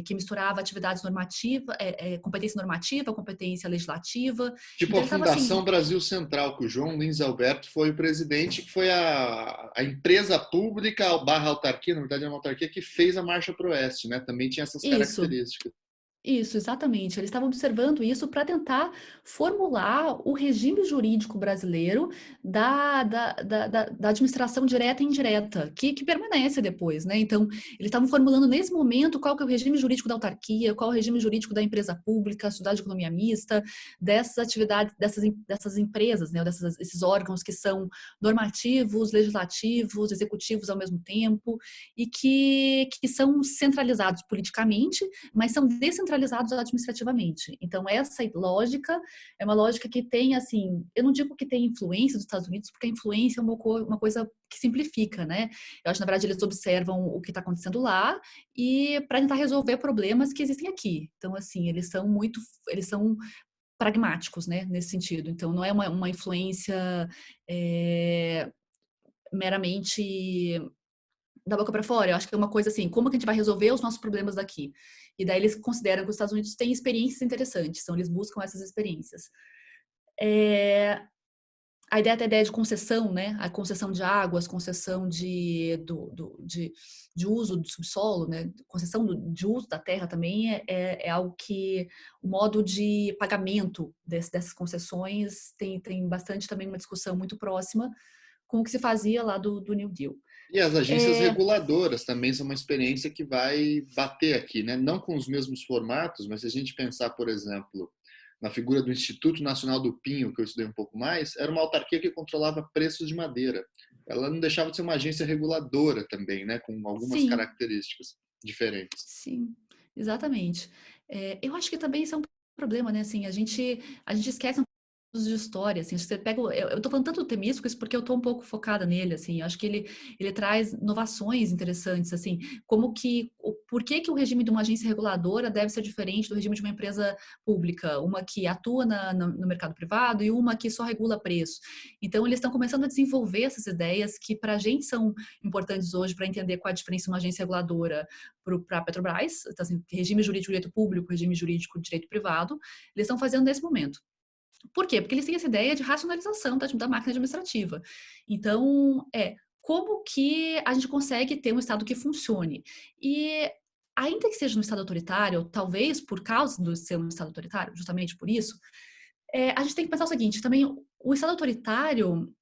Que misturava atividades normativas, competência normativa, competência legislativa. Tipo Então, a ele estava assim... Fundação Brasil Central, que o João Lins Alberto foi o presidente, que foi a empresa pública, barra autarquia, na verdade é uma autarquia, que fez a Marcha para o Oeste, né? Também tinha essas características. Isso, exatamente. Eles estavam observando isso para tentar formular o regime jurídico brasileiro da administração direta e indireta, que permanece depois, né? Então, eles estavam formulando nesse momento qual que é o regime jurídico da autarquia, qual é o regime jurídico da empresa pública, sociedade de economia mista, dessas atividades, dessas empresas, né? Esses órgãos que são normativos, legislativos, executivos ao mesmo tempo e que são centralizados politicamente, mas são descentralizados descentralizados administrativamente. Então, essa lógica é uma lógica que tem, assim, eu não digo que tem influência dos Estados Unidos, porque a influência é uma coisa que simplifica, né? Eu acho, na verdade, eles observam o que está acontecendo lá e para tentar resolver problemas que existem aqui. Então, assim, eles são pragmáticos, né, nesse sentido. Então, não é uma influência meramente da boca para fora. Eu acho que é uma coisa assim, como que a gente vai resolver os nossos problemas daqui? E daí eles consideram que os Estados Unidos têm experiências interessantes, então eles buscam essas experiências. A ideia de concessão, né? A concessão de águas, concessão de uso do subsolo, né? Concessão de uso da terra também é algo que o modo de pagamento dessas concessões tem bastante também uma discussão muito próxima com o que se fazia lá do New Deal. E as agências reguladoras também são uma experiência que vai bater aqui, né? Não com os mesmos formatos, mas se a gente pensar, por exemplo, na figura do Instituto Nacional do Pinho, que eu estudei um pouco mais, era uma autarquia que controlava preços de madeira. Ela não deixava de ser uma agência reguladora também, né? Com algumas Sim, características diferentes. sim, exatamente. Eu acho que também isso é um problema, né? Assim, a gente esquece um pouco de história, assim, você pega, eu tô falando tanto do Temístocles porque eu tô um pouco focada nele, assim, eu acho que ele traz inovações interessantes, assim, como que, por que o regime de uma agência reguladora deve ser diferente do regime de uma empresa pública, uma que atua no mercado privado e uma que só regula preço. Então, eles estão começando a desenvolver essas ideias que para a gente são importantes hoje para entender qual a diferença de uma agência reguladora para a Petrobras, então, assim, regime jurídico de direito público, regime jurídico de direito privado, eles estão fazendo nesse momento. Por quê? Porque eles têm essa ideia de racionalização da máquina administrativa. Então, como que a gente consegue ter um Estado que funcione? E ainda que seja um Estado autoritário, talvez por causa de ser um Estado autoritário, justamente por isso, a gente tem que pensar o seguinte, também o Estado autoritário,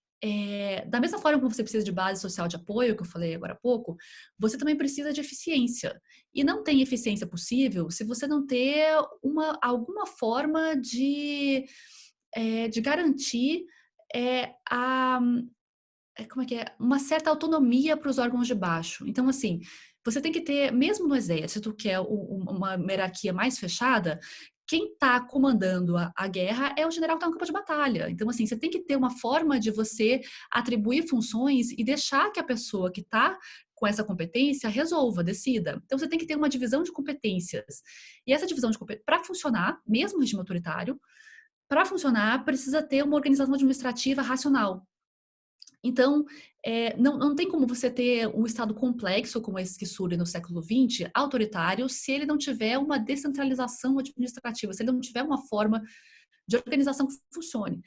da mesma forma como você precisa de base social de apoio, que eu falei agora há pouco, você também precisa de eficiência. E não tem eficiência possível se você não ter alguma forma de garantir a como é que é? Uma certa autonomia para os órgãos de baixo. Então, assim, você tem que ter, mesmo no exército, que é uma hierarquia mais fechada, quem está comandando a guerra é o general que está no campo de batalha. Então, assim, você tem que ter uma forma de você atribuir funções e deixar que a pessoa que está com essa competência resolva, decida. Então, você tem que ter uma divisão de competências. E essa divisão de competências, para funcionar, mesmo no regime autoritário, para funcionar, precisa ter uma organização administrativa racional. Então, não tem como você ter um Estado complexo, como esse que surge no século XX, autoritário, se ele não tiver uma descentralização administrativa, se ele não tiver uma forma de organização que funcione.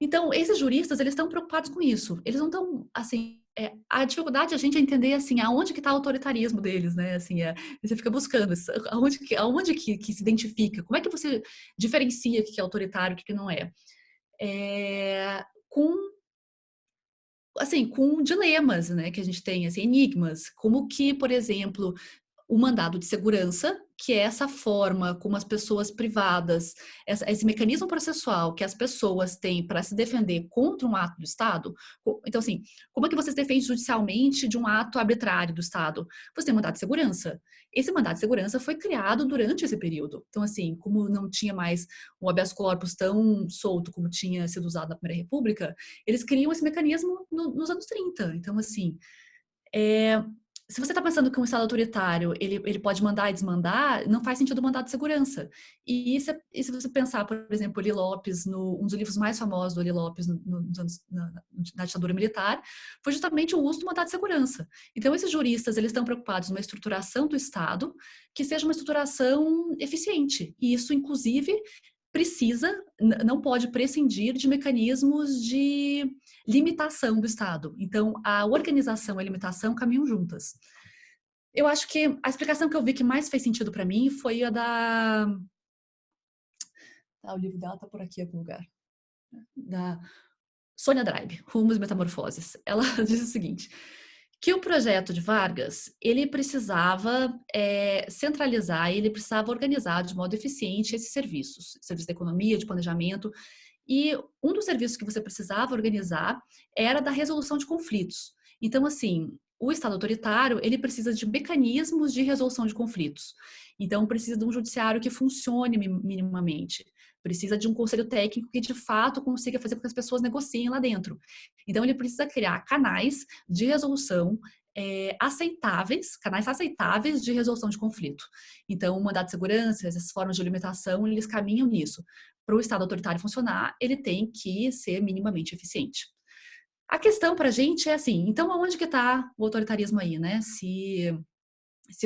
Então, esses juristas, eles estão preocupados com isso. Eles não estão, assim, a dificuldade é a gente entender, assim, aonde que está o autoritarismo deles, né? Assim, você fica buscando, aonde que se identifica, como é que você diferencia o que é autoritário e o que não é. Com, assim, com dilemas, né, que a gente tem, assim, enigmas, como que, por exemplo, o mandado de segurança, que é essa forma como as pessoas privadas, esse mecanismo processual que as pessoas têm para se defender contra um ato do Estado. Então, assim, como é que você se defende judicialmente de um ato arbitrário do Estado? Você tem um mandado de segurança. Esse mandado de segurança foi criado durante esse período. Então, assim, como não tinha mais o habeas corpus tão solto como tinha sido usado na Primeira República, eles criam esse mecanismo nos anos 30. Então, assim, se você está pensando que um Estado autoritário ele pode mandar e desmandar, não faz sentido mandar de segurança. E se você pensar, por exemplo, Eli Lopes, um dos livros mais famosos do Eli Lopes na ditadura militar, foi justamente o uso do mandado de segurança. Então, esses juristas eles estão preocupados numa estruturação do Estado que seja uma estruturação eficiente. E isso, inclusive, não pode prescindir de mecanismos de limitação do Estado. Então, a organização e a limitação caminham juntas. Eu acho que a explicação que eu vi que mais fez sentido para mim foi a da... o livro dela está por aqui em algum lugar. Da Sônia Drive, Rumos e Metamorfoses. Ela diz o seguinte, que o projeto de Vargas, ele precisava centralizar, ele precisava organizar de modo eficiente esses serviços, serviço de economia, de planejamento, e um dos serviços que você precisava organizar era da resolução de conflitos. Então, assim, o Estado autoritário, ele precisa de mecanismos de resolução de conflitos. Então, precisa de um judiciário que funcione minimamente. Precisa de um conselho técnico que, de fato, consiga fazer com que as pessoas negociem lá dentro. Então, ele precisa criar canais de resolução canais aceitáveis de resolução de conflito. Então, o mandato de segurança, essas formas de limitação, eles caminham nisso. Para o Estado autoritário funcionar, ele tem que ser minimamente eficiente. A questão para a gente é assim, então aonde que está o autoritarismo aí, né? Se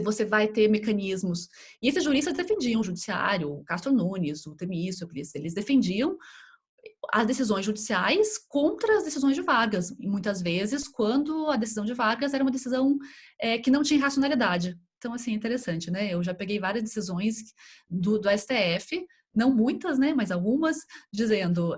você vai ter mecanismos... E esses juristas defendiam o judiciário, o Castro Nunes, o Temístocles, eles defendiam as decisões judiciais contra as decisões de Vargas, e muitas vezes quando a decisão de Vargas era uma decisão que não tinha racionalidade. Então, assim, interessante, né? Eu já peguei várias decisões do STF, não muitas, né? Mas algumas, dizendo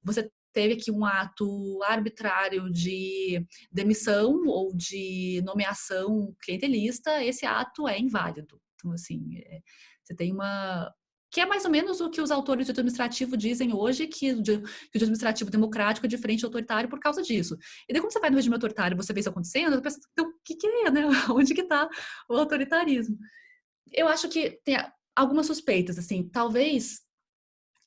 você teve aqui um ato arbitrário de demissão ou de nomeação clientelista, esse ato é inválido. Então, assim, você tem uma... Que é mais ou menos o que os autores do administrativo dizem hoje, que o administrativo democrático é diferente do autoritário por causa disso. E daí, quando você vai no regime autoritário e você vê isso acontecendo, você pensa, então, o que é, né? Onde que está o autoritarismo? Eu acho que tem algumas suspeitas, assim, talvez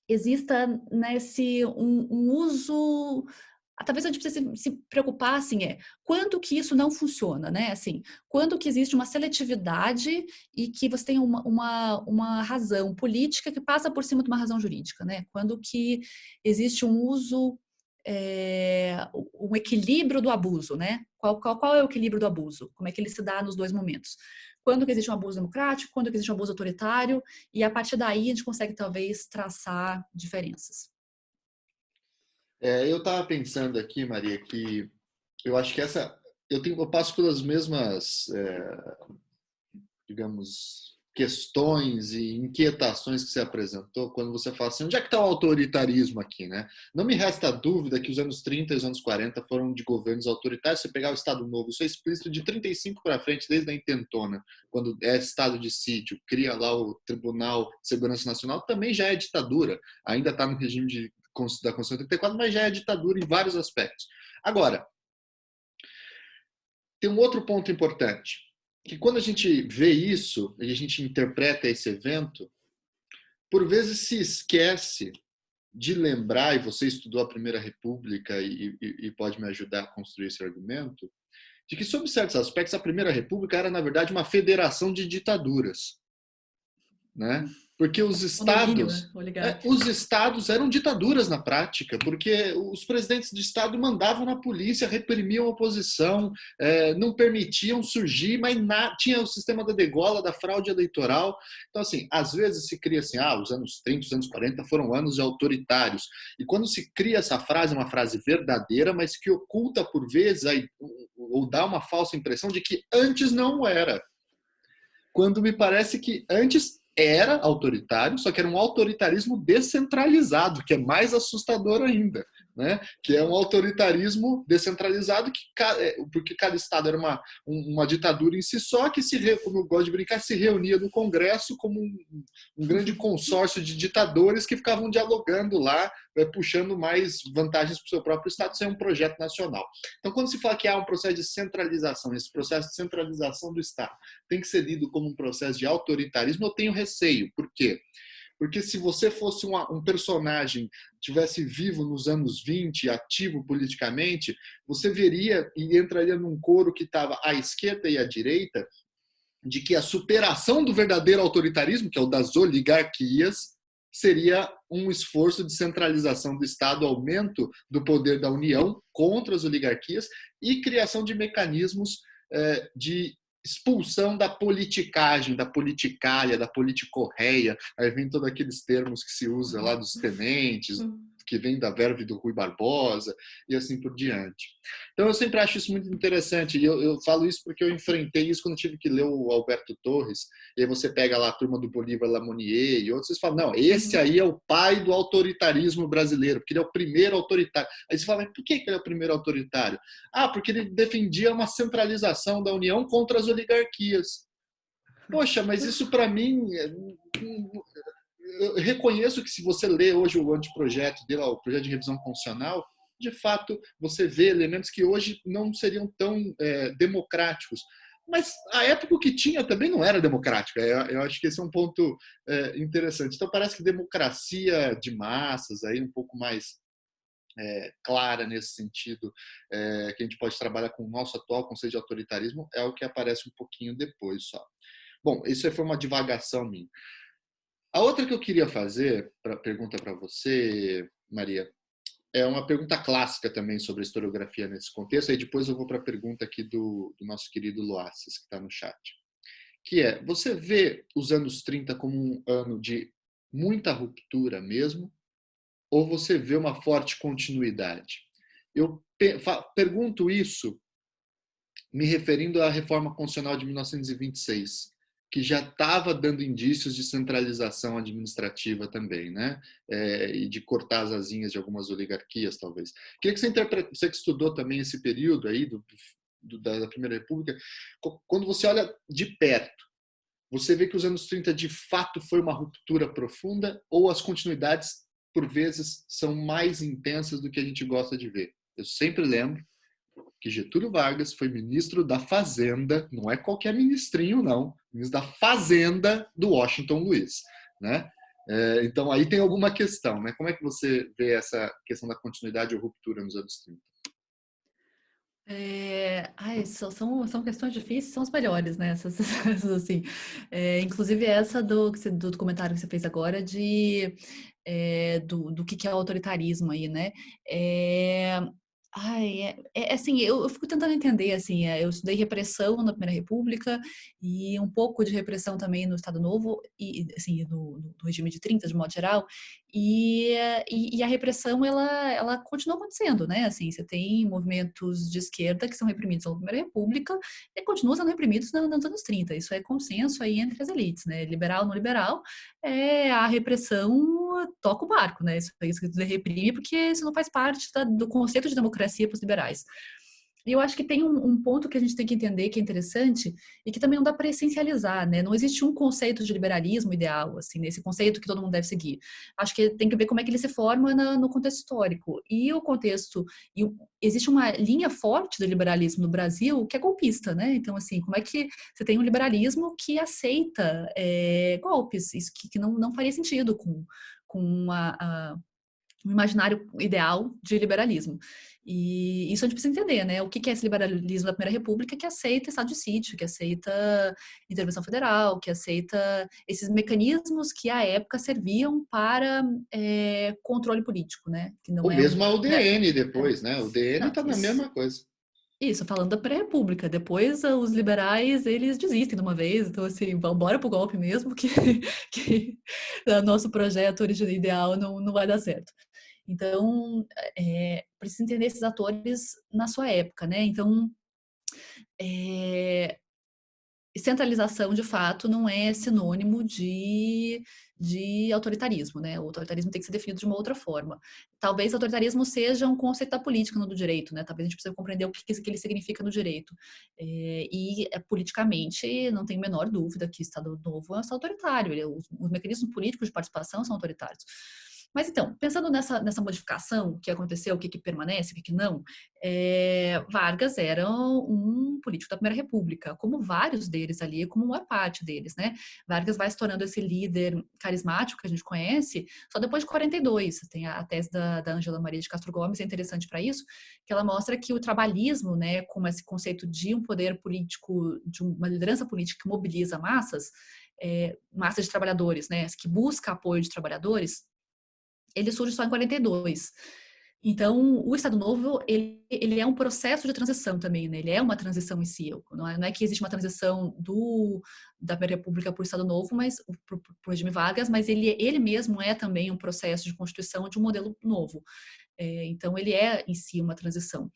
exista nesse um uso... Talvez a gente precise se preocupar, assim, quando que isso não funciona, né? Assim, quando que existe uma seletividade e que você tem uma razão política que passa por cima de uma razão jurídica, né? Quando que existe um uso, um equilíbrio do abuso, né? Qual é o equilíbrio do abuso? Como é que ele se dá nos dois momentos? Quando que existe um abuso democrático, quando que existe um abuso autoritário, e a partir daí a gente consegue talvez traçar diferenças. Eu estava pensando aqui, Maria, que eu acho que eu passo pelas mesmas, digamos, questões e inquietações que você apresentou quando você fala assim, onde é que está o autoritarismo aqui, né? Não me resta dúvida que os anos 30 e os anos 40 foram de governos autoritários. Se você pegar o Estado Novo, isso é explícito de 35 para frente, desde a intentona, quando é estado de sítio, cria lá o Tribunal de Segurança Nacional, também já é ditadura. Ainda está no regime da Constituição 34, mas já é ditadura em vários aspectos. Agora, tem um outro ponto importante, que quando a gente vê isso e a gente interpreta esse evento, por vezes se esquece de lembrar, e você estudou a Primeira República e pode me ajudar a construir esse argumento, de que, sob certos aspectos, a Primeira República era, na verdade, uma federação de ditaduras, né? Porque os estados eram ditaduras na prática, porque os presidentes de estado mandavam na polícia, reprimiam a oposição, não permitiam surgir, mas tinha o sistema da degola, da fraude eleitoral. Então, assim, às vezes se cria assim, os anos 30, os anos 40 foram anos autoritários. E quando se cria essa frase, é uma frase verdadeira, mas que oculta por vezes, ou dá uma falsa impressão de que antes não era. Quando me parece que antes era autoritário, só que era um autoritarismo descentralizado, que é mais assustador ainda, né? Que é um autoritarismo descentralizado, porque cada estado era uma ditadura em si só, que como eu gosto de brincar, se reunia no Congresso como um grande consórcio de ditadores que ficavam dialogando lá, puxando mais vantagens para o seu próprio estado, sem um projeto nacional. Então, quando se fala que há um processo de centralização, esse processo de centralização do Estado tem que ser lido como um processo de autoritarismo, eu tenho receio. Por quê? Porque se você fosse um personagem, tivesse vivo nos anos 20, ativo politicamente, você veria e entraria num coro que estava à esquerda e à direita, de que a superação do verdadeiro autoritarismo, que é o das oligarquias, seria um esforço de centralização do Estado, aumento do poder da União contra as oligarquias e criação de mecanismos de expulsão da politicagem, da politicalha, da politicorreia. Aí vem todos aqueles termos que se usa lá dos tenentes, que vem da verve do Rui Barbosa e assim por diante. Então eu sempre acho isso muito interessante, e eu falo isso porque eu enfrentei isso quando tive que ler o Alberto Torres, e aí você pega lá a turma do Bolívar Lamonier e outros, vocês falam, não, esse aí é o pai do autoritarismo brasileiro, porque ele é o primeiro autoritário. Aí você fala, mas por que ele é o primeiro autoritário? Porque ele defendia uma centralização da União contra as oligarquias. Poxa, mas isso para mim... Eu reconheço que se você lê hoje o anteprojeto dele, o projeto de revisão constitucional, de fato, você vê elementos que hoje não seriam tão democráticos. Mas a época que tinha também não era democrática. Eu acho que esse é um ponto interessante. Então, parece que democracia de massas, aí um pouco mais clara nesse sentido, que a gente pode trabalhar com o nosso atual conceito de autoritarismo, é o que aparece um pouquinho depois só. Bom, isso foi uma divagação minha. A outra que eu queria fazer, pergunta para você, Maria, é uma pergunta clássica também sobre a historiografia nesse contexto, aí depois eu vou para a pergunta aqui do nosso querido Loassis, que está no chat, que é, você vê os anos 30 como um ano de muita ruptura mesmo, ou você vê uma forte continuidade? Eu pergunto isso me referindo à reforma constitucional de 1926, que já estava dando indícios de centralização administrativa também, né? E de cortar as asinhas de algumas oligarquias, talvez. Queria que você que estudou também esse período aí da Primeira República, quando você olha de perto, você vê que os anos 30 de fato foi uma ruptura profunda ou as continuidades, por vezes, são mais intensas do que a gente gosta de ver? Eu sempre lembro que Getúlio Vargas foi ministro da Fazenda, não é qualquer ministrinho, não, ministro da Fazenda do Washington Luiz, né? Então, aí tem alguma questão, né? Como é que você vê essa questão da continuidade ou ruptura nos anos 30? São questões difíceis, são as melhores, né? Essas, assim. Inclusive essa do comentário que você fez agora do que é o autoritarismo aí, né? É, assim, eu fico tentando entender, assim, eu estudei repressão na Primeira República e um pouco de repressão também no Estado Novo, e assim, do regime de 30, de modo geral, e a repressão, ela continua acontecendo, né? Assim, você tem movimentos de esquerda que são reprimidos na Primeira República e continuam sendo reprimidos nos anos 30. Isso é consenso aí entre as elites, né? Liberal, não liberal, a repressão toca o barco, né? Isso que dizer reprime, porque isso não faz parte do conceito de democracia para os liberais. E eu acho que tem um ponto que a gente tem que entender que é interessante e que também não dá para essencializar, né? Não existe um conceito de liberalismo ideal, assim, nesse conceito que todo mundo deve seguir. Acho que tem que ver como é que ele se forma no contexto histórico. E o contexto... existe uma linha forte do liberalismo no Brasil que é golpista, né? Então, assim, como é que você tem um liberalismo que aceita golpes? Isso que não faria sentido com um imaginário ideal de liberalismo. E isso a gente precisa entender, né? O que é esse liberalismo da Primeira República que aceita estado de sítio, que aceita intervenção federal, que aceita esses mecanismos que à época serviam para controle político, né? Que não Ou é mesmo a né? UDN depois, né? O UDN Não, está na mesma coisa. isso, falando da pré-república. Depois, os liberais, eles desistem de uma vez. Então, assim, bora pro golpe mesmo, que o nosso projeto original ideal não vai dar certo. Então, precisa entender esses atores na sua época, né? Então, centralização, de fato, não é sinônimo de autoritarismo, né? O autoritarismo tem que ser definido de uma outra forma. Talvez autoritarismo seja um conceito da política, não do direito, né? Talvez a gente precise compreender o que ele significa no direito. Politicamente, não tenho a menor dúvida que o Estado Novo é um Estado autoritário. Os mecanismos políticos de participação são autoritários. Mas então, pensando nessa modificação, o que aconteceu, o que permanece, o que não, Vargas era um político da Primeira República, como vários deles ali, como uma parte deles, né? Vargas vai se tornando esse líder carismático que a gente conhece só depois de 42. Tem a tese da Ângela Maria de Castro Gomes, é interessante para isso, que ela mostra que o trabalhismo, né, como esse conceito de um poder político, de uma liderança política que mobiliza massas, massas de trabalhadores, né, que busca apoio de trabalhadores, ele surge só em 42. Então, o Estado Novo, ele é um processo de transição também, né? Ele é uma transição em si. Não é que existe uma transição da República para o Estado Novo, mas para o regime Vargas, mas ele mesmo é também um processo de constituição de um modelo novo. Então, ele é em si uma transição.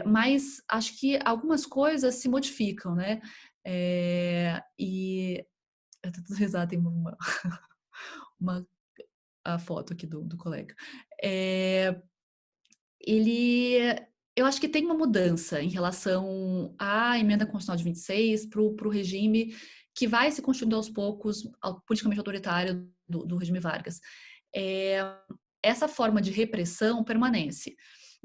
Mas acho que algumas coisas se modificam, né? E eu tô dando risada, tem uma a foto aqui do colega. Ele, eu acho que tem uma mudança em relação à emenda constitucional de 26 para o regime que vai se construindo aos poucos, politicamente autoritário do regime Vargas. essa forma de repressão permanece.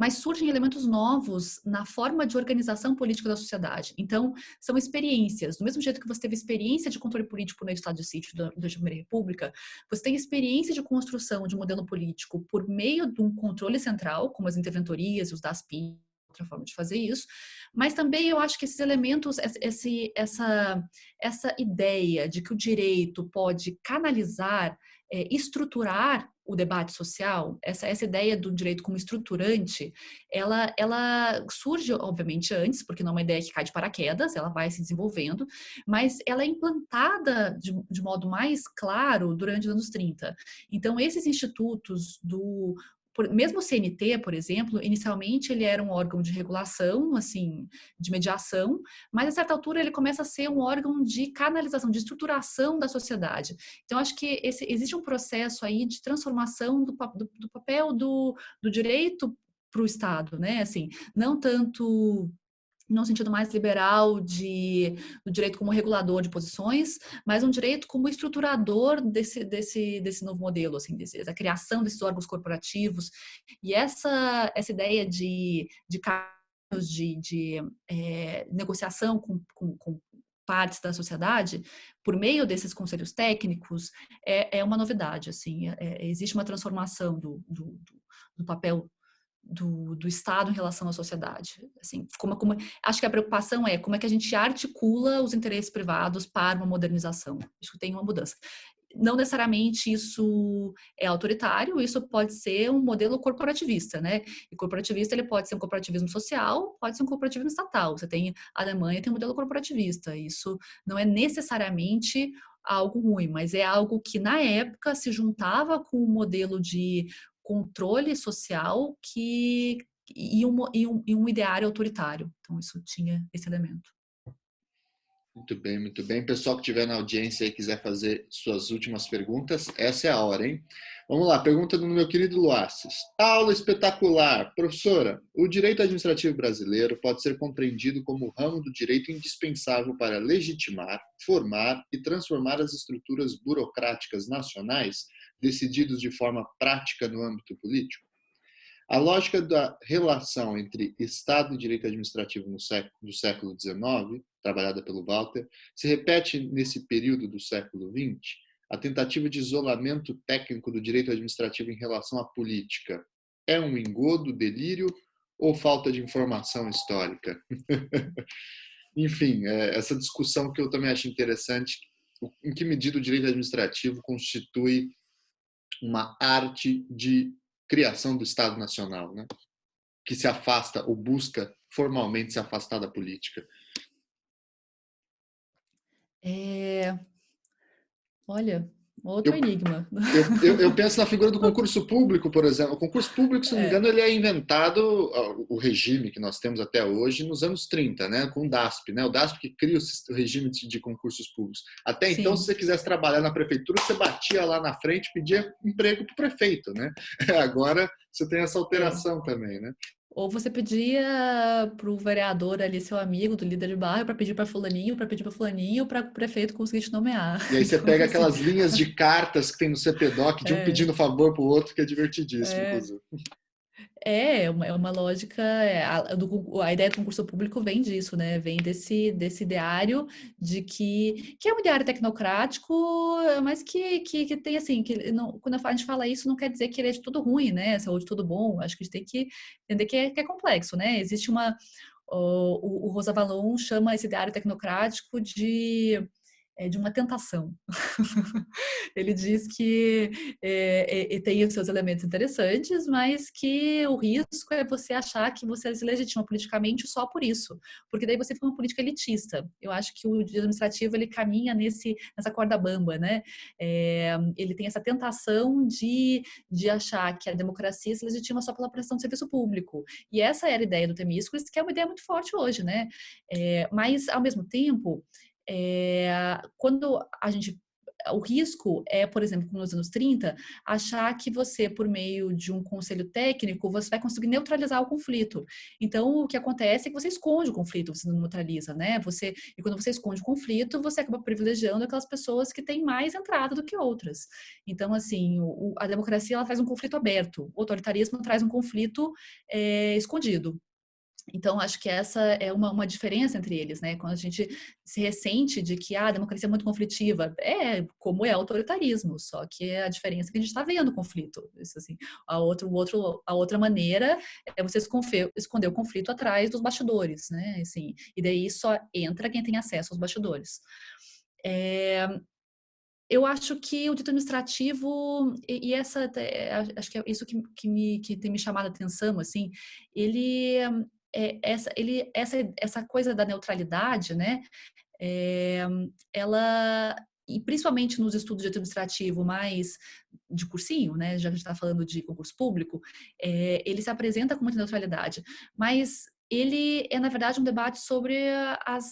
Mas surgem elementos novos na forma de organização política da sociedade. Então, são experiências. Do mesmo jeito que você teve experiência de controle político no estado de sítio da Primeira República, você tem experiência de construção de modelo político por meio de um controle central, como as interventorias, os DASPI, outra forma de fazer isso, mas também eu acho que esses elementos, essa ideia de que o direito pode canalizar, estruturar o debate social, essa ideia do direito como estruturante, ela surge, obviamente, antes, porque não é uma ideia que cai de paraquedas, ela vai se desenvolvendo, mas ela é implantada de modo mais claro durante os anos 30. Então, esses institutos mesmo o CNT, por exemplo, inicialmente ele era um órgão de regulação, assim, de mediação, mas a certa altura ele começa a ser um órgão de canalização, de estruturação da sociedade. Então, acho que existe um processo aí de transformação do papel do direito para o Estado, né? Assim, não tanto num sentido mais liberal do direito como regulador de posições, mas um direito como estruturador desse novo modelo, assim, da criação desses órgãos corporativos. E essa ideia de negociação com partes da sociedade, por meio desses conselhos técnicos, é uma novidade. Assim, existe uma transformação do papel do Estado em relação à sociedade. Assim, acho que a preocupação é como é que a gente articula os interesses privados para uma modernização. Acho que tem uma mudança. Não necessariamente isso é autoritário, isso pode ser um modelo corporativista, né? E corporativista, ele pode ser um corporativismo social, pode ser um corporativismo estatal. Você tem a Alemanha, tem um modelo corporativista. Isso não é necessariamente algo ruim, mas é algo que na época se juntava com um modelo de controle social e um ideário autoritário. Então, isso tinha esse elemento. Muito bem, muito bem. Pessoal que estiver na audiência e quiser fazer suas últimas perguntas, essa é a hora, hein? Vamos lá, pergunta do meu querido Luaces. Aula espetacular. Professora, o direito administrativo brasileiro pode ser compreendido como o ramo do direito indispensável para legitimar, formar e transformar as estruturas burocráticas nacionais decididos de forma prática no âmbito político? A lógica da relação entre Estado e direito administrativo do século XIX, trabalhada pelo Walter, se repete nesse período do século XX. A tentativa de isolamento técnico do direito administrativo em relação à política é um engodo, delírio ou falta de informação histórica? Enfim, essa discussão que eu também acho interessante, em que medida o direito administrativo constitui uma arte de criação do Estado Nacional, né? Que se afasta ou busca formalmente se afastar da política. Olha, outro enigma. Eu penso na figura do concurso público, por exemplo. O concurso público, se não me engano, ele é inventado, o regime que nós temos até hoje, nos anos 30, né, com o DASP. Né, o DASP que cria o regime de concursos públicos. Até então, se você quisesse trabalhar na prefeitura, você batia lá na frente e pedia emprego para o prefeito. Né? Agora, você tem essa alteração também. Né? Ou você pedia para o vereador ali, seu amigo, do líder de bairro, para pedir para fulaninho, para o prefeito conseguir te nomear. E aí você pega aquelas linhas de cartas que tem no CPDOC, de um pedindo favor para o outro, que é divertidíssimo, inclusive. É uma lógica, a ideia do concurso público vem disso, né? Vem desse ideário de que é um ideário tecnocrático, mas que tem assim, que não, quando a gente fala isso, não quer dizer que ele é de tudo ruim, né? Ou de tudo bom. Acho que a gente tem que entender que é complexo, né? Existe o Rosa Valon chama esse ideário tecnocrático de uma tentação. Ele diz que tem os seus elementos interessantes, mas que o risco é você achar que você se legitima politicamente só por isso, porque daí você fica uma política elitista. Eu acho que o direito administrativo ele caminha nessa corda bamba, né? Ele tem essa tentação de achar que a democracia se legitima só pela prestação de serviço público. E essa era a ideia do Temístocles, que é uma ideia muito forte hoje, né? Mas, ao mesmo tempo, quando a gente o risco é, por exemplo, nos anos 30, achar que você, por meio de um conselho técnico, você vai conseguir neutralizar o conflito. Então, o que acontece é que você esconde o conflito, você não neutraliza, né? E quando você esconde o conflito, você acaba privilegiando aquelas pessoas que têm mais entrada do que outras. Então, assim, a democracia ela traz um conflito aberto, o autoritarismo traz um conflito escondido. Então, acho que essa é uma diferença entre eles, né? Quando a gente se ressente de que a democracia é muito conflitiva, como é o autoritarismo, só que a diferença é que a gente está vendo o conflito. Isso, assim, a outra maneira é você esconder o conflito atrás dos bastidores, né? Assim, e daí só entra quem tem acesso aos bastidores. Eu acho que o direito administrativo, acho que é isso que tem me chamado a atenção, assim, ele, essa coisa da neutralidade, né, é, ela, e principalmente nos estudos de administrativo mais de cursinho, né, já que a gente está falando de concurso público, ele se apresenta com muita neutralidade, mas ele é, na verdade, um debate sobre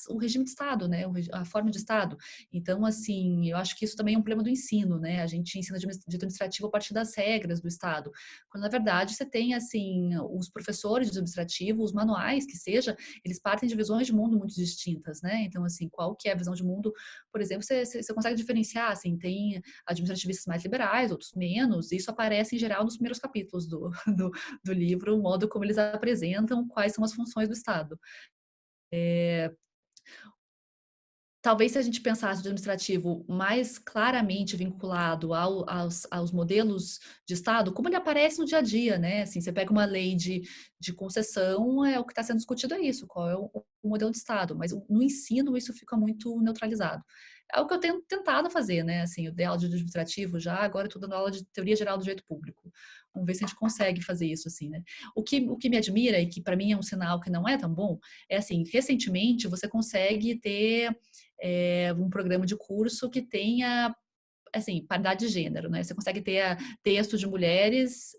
o regime de Estado, né? A forma de Estado. Então, assim, eu acho que isso também é um problema do ensino, né? A gente ensina direito administrativo a partir das regras do Estado. Quando, na verdade, você tem, assim, os professores de administrativo, os manuais, que seja, eles partem de visões de mundo muito distintas, né? Então, assim, qual que é a visão de mundo? Por exemplo, você consegue diferenciar, assim, tem administrativistas mais liberais, outros menos, e isso aparece, em geral, nos primeiros capítulos do livro, o modo como eles apresentam quais são as funções do Estado. Talvez se a gente pensasse o administrativo mais claramente vinculado aos modelos de Estado, como ele aparece no dia a dia, né? Assim, você pega uma lei de concessão, o que está sendo discutido é isso, qual é o modelo de Estado, mas no ensino isso fica muito neutralizado. É o que eu tenho tentado fazer, né? Assim, eu dei aula de administrativo já, agora eu estou dando aula de teoria geral do direito público. Vamos ver se a gente consegue fazer isso, assim, né? O que me admira e que para mim é um sinal que não é tão bom, é assim, recentemente você consegue ter um programa de curso que tenha, assim, paridade de gênero, né? Você consegue ter texto de mulheres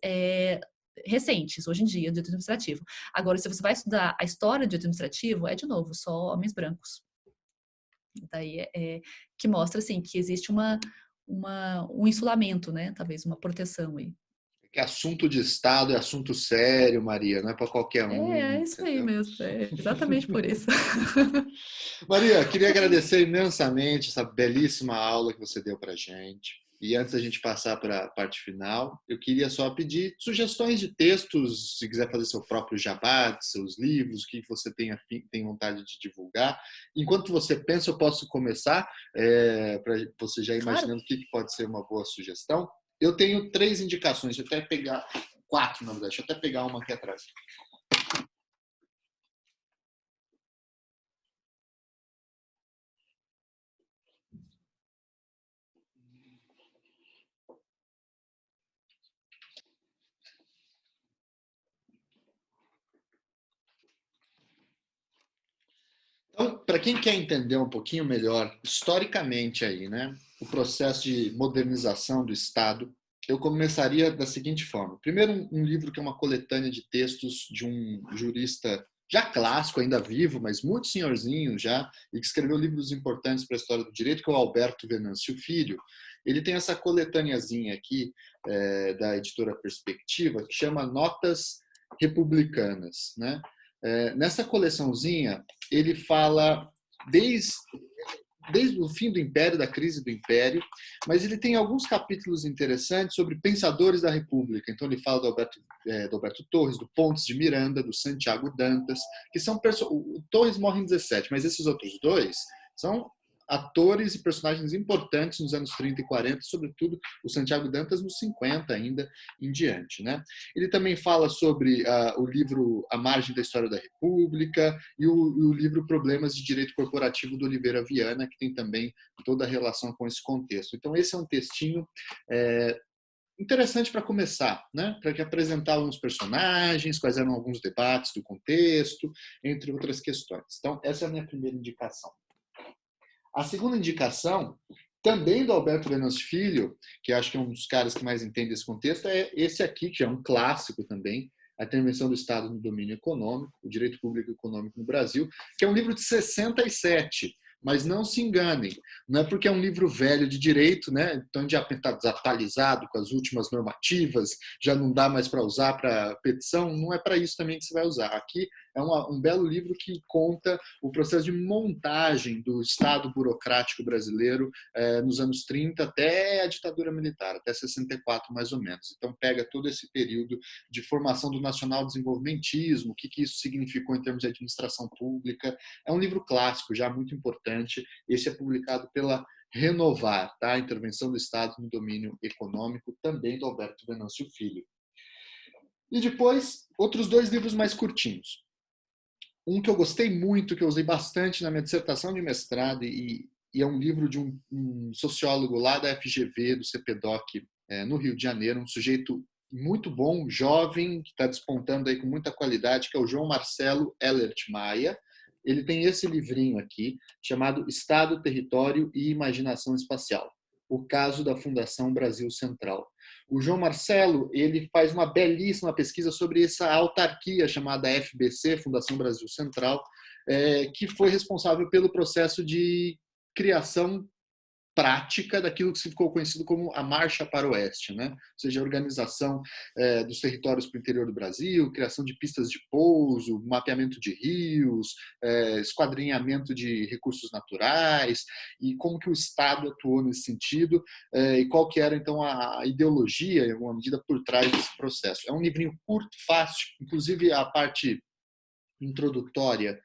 recentes, hoje em dia, do direito administrativo. Agora, se você vai estudar a história do direito administrativo, de novo, só homens brancos. Daí que mostra, assim, que existe um insulamento, né? Talvez uma proteção aí. Que assunto de Estado é assunto sério, Maria, não é para qualquer É um, isso aí entendeu? mesmo, é exatamente por isso. Maria, queria agradecer imensamente essa belíssima aula que você deu para a gente. E antes da gente passar para a parte final, eu queria só pedir sugestões de textos, se quiser fazer seu próprio jabá, seus livros, o que você tem vontade de divulgar. Enquanto você pensa, eu posso começar, para você já Claro. imaginando o que pode ser uma boa sugestão. Eu tenho 3 indicações, deixa eu até pegar 4, na verdade, deixa eu até pegar uma aqui atrás. Então, para quem quer entender um pouquinho melhor, historicamente aí, né, o processo de modernização do Estado, eu começaria da seguinte forma. Primeiro, um livro que é uma coletânea de textos de um jurista já clássico, ainda vivo, mas muito senhorzinho já, e que escreveu livros importantes para a história do direito, que é o Alberto Venâncio Filho. Ele tem essa coletâneazinha aqui, da editora Perspectiva, que chama Notas Republicanas, né? Nessa coleçãozinha, ele fala desde o fim do Império, da crise do Império, mas ele tem alguns capítulos interessantes sobre pensadores da República. Então ele fala do Alberto Torres, do Pontes de Miranda, do Santiago Dantas, que são o Torres morre em 17, mas esses outros dois são atores e personagens importantes nos anos 30 e 40, sobretudo o Santiago Dantas nos 50 ainda em diante, né? Ele também fala sobre o livro A Margem da História da República e o livro Problemas de Direito Corporativo do Oliveira Viana, que tem também toda a relação com esse contexto. Então esse é um textinho interessante para começar, né? Para apresentar alguns personagens, quais eram alguns debates do contexto, entre outras questões. Então essa é a minha primeira indicação. A segunda indicação, também do Alberto Venâncio Filho, que acho que é um dos caras que mais entende esse contexto, é esse aqui, que é um clássico também, A Intervenção do Estado no Domínio Econômico, o Direito Público e Econômico no Brasil, que é um livro de 67, Mas não se enganem, não é porque é um livro velho de direito, né? Então já está desatualizado com as últimas normativas, já não dá mais para usar para petição, não é para isso também que você vai usar. Aqui é um belo livro que conta o processo de montagem do Estado burocrático brasileiro nos anos 30 até a ditadura militar, até 64 mais ou menos. Então pega todo esse período de formação do nacional-desenvolvimentismo, o que isso significou em termos de administração pública. É um livro clássico, já muito importante. Esse é publicado pela Renovar, tá? Intervenção do Estado no Domínio Econômico, também do Alberto Venâncio Filho. E depois, outros 2 livros mais curtinhos. Um que eu gostei muito, que eu usei bastante na minha dissertação de mestrado, e é um livro de um sociólogo lá da FGV, do CPDOC, no Rio de Janeiro, um sujeito muito bom, jovem, que está despontando aí com muita qualidade, que é o João Marcelo Ellert Maia. Ele tem esse livrinho aqui, chamado Estado, Território e Imaginação Espacial, o caso da Fundação Brasil Central. O João Marcelo, ele faz uma belíssima pesquisa sobre essa autarquia chamada FBC, Fundação Brasil Central, que foi responsável pelo processo de criação prática daquilo que ficou conhecido como a Marcha para o Oeste, né? Ou seja, a organização dos territórios para o interior do Brasil, criação de pistas de pouso, mapeamento de rios, esquadrinhamento de recursos naturais, e como que o Estado atuou nesse sentido, e qual que era, então, a ideologia, em alguma medida, por trás desse processo. É um livrinho curto, fácil, inclusive a parte introdutória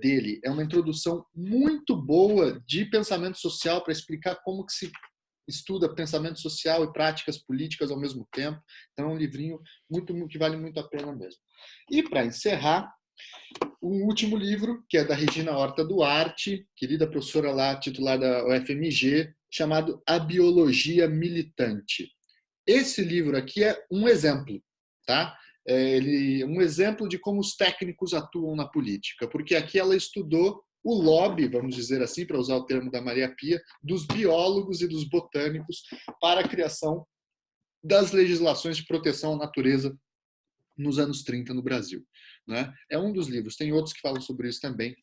dele é uma introdução muito boa de pensamento social para explicar como que se estuda pensamento social e práticas políticas ao mesmo tempo. Então é um livrinho que vale muito a pena mesmo. E para encerrar, um último livro, que é da Regina Horta Duarte, querida professora lá, titular da UFMG, chamado A Biologia Militante. Esse livro aqui é um exemplo, tá? Um exemplo de como os técnicos atuam na política, porque aqui ela estudou o lobby, vamos dizer assim, para usar o termo da Maria Pia, dos biólogos e dos botânicos para a criação das legislações de proteção à natureza nos anos 30 no Brasil, né? É um dos livros, tem outros que falam sobre isso também,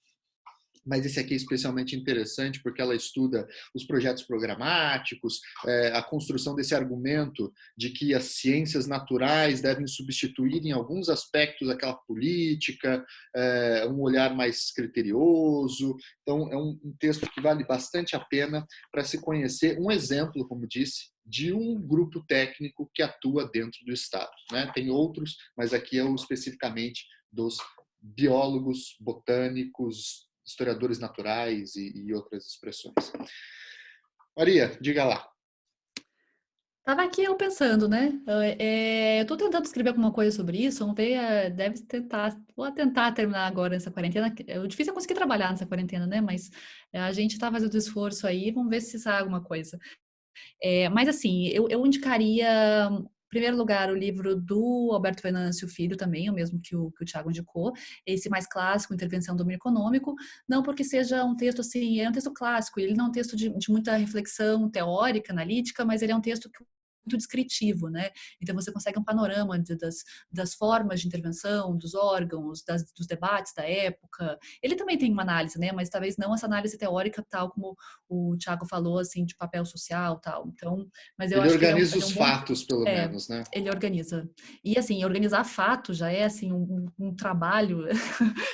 mas esse aqui é especialmente interessante porque ela estuda os projetos programáticos, a construção desse argumento de que as ciências naturais devem substituir em alguns aspectos aquela política, um olhar mais criterioso. Então, é um texto que vale bastante a pena para se conhecer um exemplo, como disse, de um grupo técnico que atua dentro do Estado, né? Tem outros, mas aqui é especificamente dos biólogos, botânicos, historiadores naturais e outras expressões. Maria, diga lá. Tava aqui eu pensando, né? Eu tô tentando escrever alguma coisa sobre isso, vamos ver, vou tentar terminar agora essa quarentena. O difícil é conseguir trabalhar nessa quarentena, né? Mas a gente tá fazendo esforço aí, vamos ver se sai alguma coisa. Mas assim, eu indicaria, em primeiro lugar, o livro do Alberto Venâncio Filho também, o mesmo que o Thiago indicou, esse mais clássico, Intervenção do Domínio Econômico, não porque seja um texto assim, é um texto clássico, ele não é um texto de muita reflexão teórica, analítica, mas ele é um texto muito descritivo, né? Então você consegue um panorama das formas de intervenção, dos órgãos, dos debates da época. Ele também tem uma análise, né? Mas talvez não essa análise teórica, tal como o Thiago falou, assim, de papel social, tal. Então, mas eu Ele acho que organiza ele é os um bom. fatos, pelo menos, né? Ele organiza. E assim, organizar fato já é assim um trabalho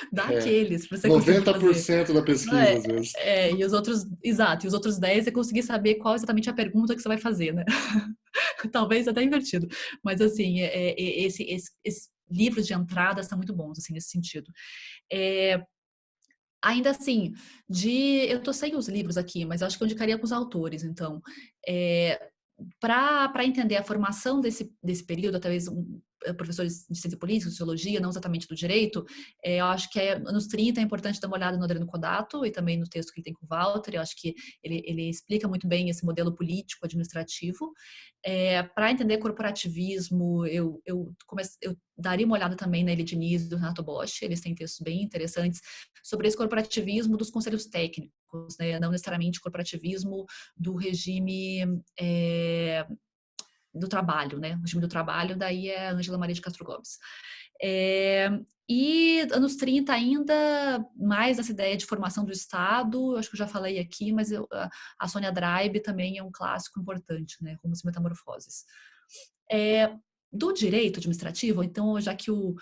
daqueles para você conseguir fazer. 90% da pesquisa, às vezes. E os outros, exato, e os outros 10 é conseguir saber qual exatamente a pergunta que você vai fazer, né? Talvez até invertido. Mas assim, esses livros de entrada são muito bons, assim, nesse sentido. Ainda assim, eu tô sem os livros aqui, mas eu acho que eu indicaria com os autores, então. Para entender a formação desse período, talvez professores de ciência política, sociologia, não exatamente do direito, eu acho que anos 30 é importante dar uma olhada no Adriano Codato e também no texto que ele tem com o Walter. Eu acho que ele explica muito bem esse modelo político administrativo. Para entender corporativismo, eu daria uma olhada também na Ilha Diniz e do Renato Bosch. Eles têm textos bem interessantes sobre esse corporativismo dos conselhos técnicos, né? Não necessariamente corporativismo do regime do trabalho, né? O regime do trabalho, daí é a Ângela Maria de Castro Gomes. E anos 30 ainda, mais essa ideia de formação do Estado, eu acho que eu já falei aqui, mas a Sônia Draibe também é um clássico importante, né? Rumos e Metamorfoses. Do direito administrativo, então, já que o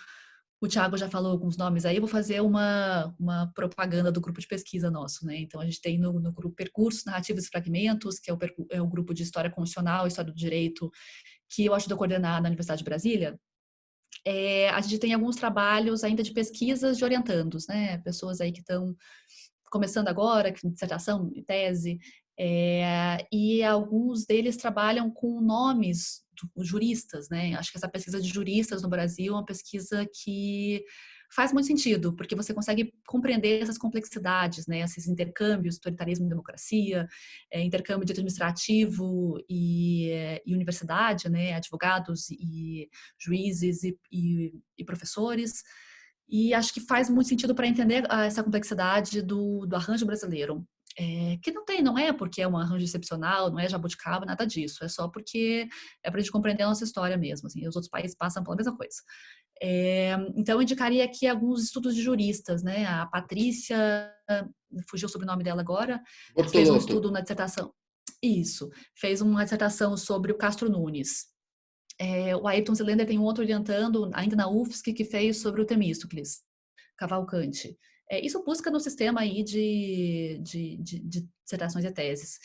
Thiago já falou alguns nomes aí, eu vou fazer uma propaganda do grupo de pesquisa nosso, né? Então, a gente tem no grupo Percursos, Narrativas e Fragmentos, que é o grupo de História Constitucional, História do Direito, que eu ajudo a coordenar na Universidade de Brasília. A gente tem alguns trabalhos ainda de pesquisas de orientandos, né? Pessoas aí que estão começando agora, dissertação, tese, e alguns deles trabalham com nomes juristas, né? Acho que essa pesquisa de juristas no Brasil é uma pesquisa que faz muito sentido, porque você consegue compreender essas complexidades, né? Esses intercâmbios, autoritarismo e democracia, intercâmbio de administrativo e universidade, né? Advogados e juízes e professores. E acho que faz muito sentido para entender essa complexidade do arranjo brasileiro. Que não é porque é um arranjo excepcional, não é jabuticaba, nada disso. É só porque é para a gente compreender a nossa história mesmo. Assim, os outros países passam pela mesma coisa. Então, eu indicaria aqui alguns estudos de juristas, né? A Patrícia, fugiu o sobrenome dela agora, fez um estudo na dissertação. Isso, fez uma dissertação sobre o Castro Nunes. O Ayrton Zelander tem um outro orientando, ainda na UFSC, que fez sobre o Temístocles Cavalcante. Isso busca no sistema aí de dissertações e teses.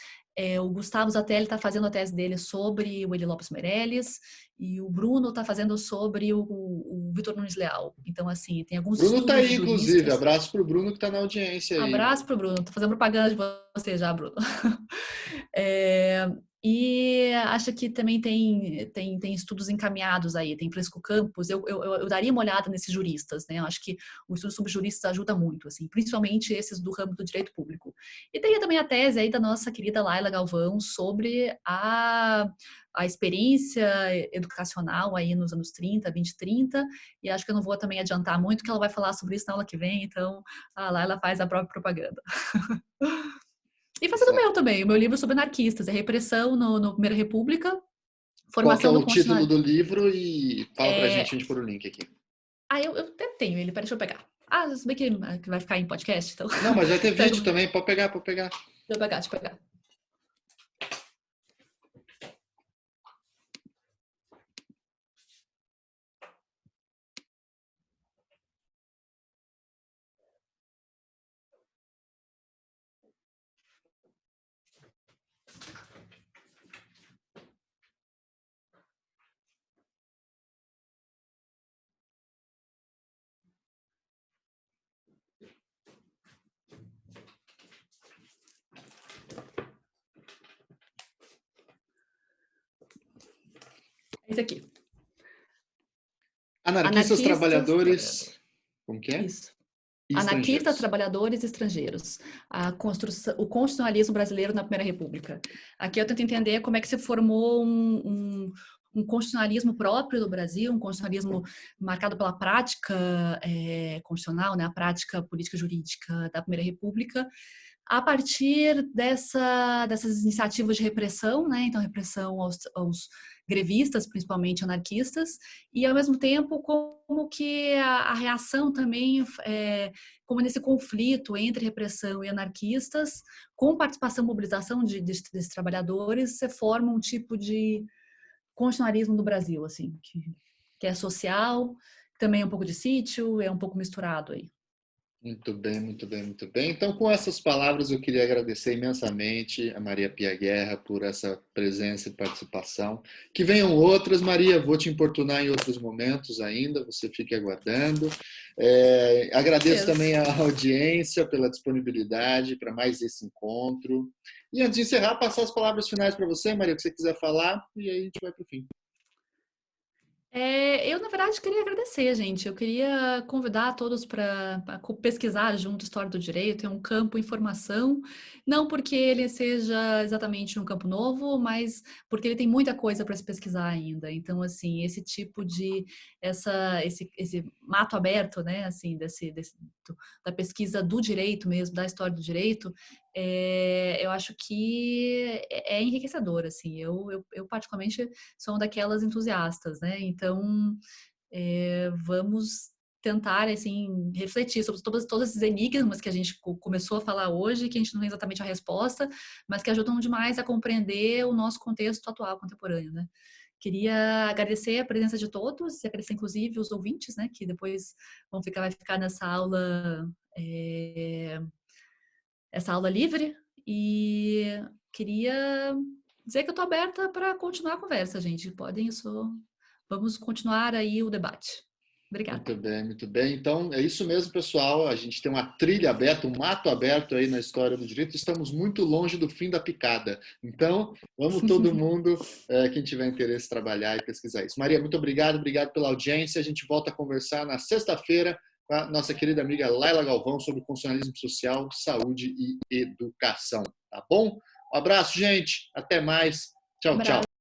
O Gustavo Zatelli está fazendo a tese dele sobre o Eli Lopes Meirelles e o Bruno está fazendo sobre o Vitor Nunes Leal. Então, assim, tem alguns Bruno estudos está aí, de inclusive. juristas. Abraço para o Bruno que está na audiência aí. Abraço para o Bruno. Estou fazendo propaganda de você já, Bruno. E acho que também tem estudos encaminhados aí, tem Francisco Campos, eu daria uma olhada nesses juristas, né? Eu acho que o estudo sobre juristas ajuda muito, assim, principalmente esses do ramo do direito público. E tem também a tese aí da nossa querida Laila Galvão sobre a experiência educacional aí nos anos 30, 20, 30, e acho que eu não vou também adiantar muito, que ela vai falar sobre isso na aula que vem, então a Laila faz a própria propaganda. E fazendo o meu também, o meu livro sobre anarquistas, é Repressão no Primeira República, Qual que é formação do o título constitucional. do livro e fala pra gente, a gente pôr o link aqui. Eu até tenho ele, peraí, deixa eu pegar. Se bem que vai ficar em podcast, então. Não, mas vai ter Pego, vídeo também, pode pegar, pode pegar. deixa eu pegar. Esse aqui. Anarquistas, trabalhadores... Como que é? Isso. Anarquistas, trabalhadores e estrangeiros. O constitucionalismo brasileiro na Primeira República. Aqui eu tento entender como é que se formou um constitucionalismo próprio do Brasil, um constitucionalismo marcado pela prática constitucional, né, a prática política jurídica da Primeira República, a partir dessas iniciativas de repressão, né, então repressão aos grevistas, principalmente anarquistas, e ao mesmo tempo como que a reação também, como nesse conflito entre repressão e anarquistas, com participação e mobilização desses trabalhadores, se forma um tipo de constitucionalismo no Brasil, assim, que é social, também é um pouco de sítio, é um pouco misturado aí. Muito bem, muito bem, muito bem. Então, com essas palavras, eu queria agradecer imensamente a Maria Pia Guerra por essa presença e participação. Que venham outras, Maria, vou te importunar em outros momentos ainda, você fique aguardando. Agradeço também a audiência pela disponibilidade para mais esse encontro. E antes de encerrar, passar as palavras finais para você, Maria, o que você quiser falar, e aí a gente vai para o fim. Eu, na verdade, queria agradecer, gente. Eu queria convidar todos para pesquisar junto a História do Direito. É um campo em formação, não porque ele seja exatamente um campo novo, mas porque ele tem muita coisa para se pesquisar ainda. Então, assim, esse tipo de esse mato aberto, né, assim, da pesquisa do direito mesmo, da história do direito, eu acho que é enriquecedor, assim. Eu particularmente sou uma daquelas entusiastas, né? Então, vamos tentar, assim, refletir sobre todos esses enigmas que a gente começou a falar hoje, que a gente não tem exatamente a resposta, mas que ajudam demais a compreender o nosso contexto atual, contemporâneo, né? Queria agradecer a presença de todos, e agradecer inclusive os ouvintes, né, que depois vai ficar nessa aula, essa aula livre, e queria dizer que eu estou aberta para continuar a conversa, gente. Vamos continuar aí o debate. Obrigada. Muito bem, muito bem. Então, é isso mesmo, pessoal. A gente tem uma trilha aberta, um mato aberto aí na história do direito. Estamos muito longe do fim da picada. Então, vamos todo mundo, quem tiver interesse, trabalhar e pesquisar isso. Maria, muito obrigado. Obrigado pela audiência. A gente volta a conversar na sexta-feira com a nossa querida amiga Laila Galvão sobre constitucionalismo social, saúde e educação. Tá bom? Um abraço, gente. Até mais. Tchau, tchau.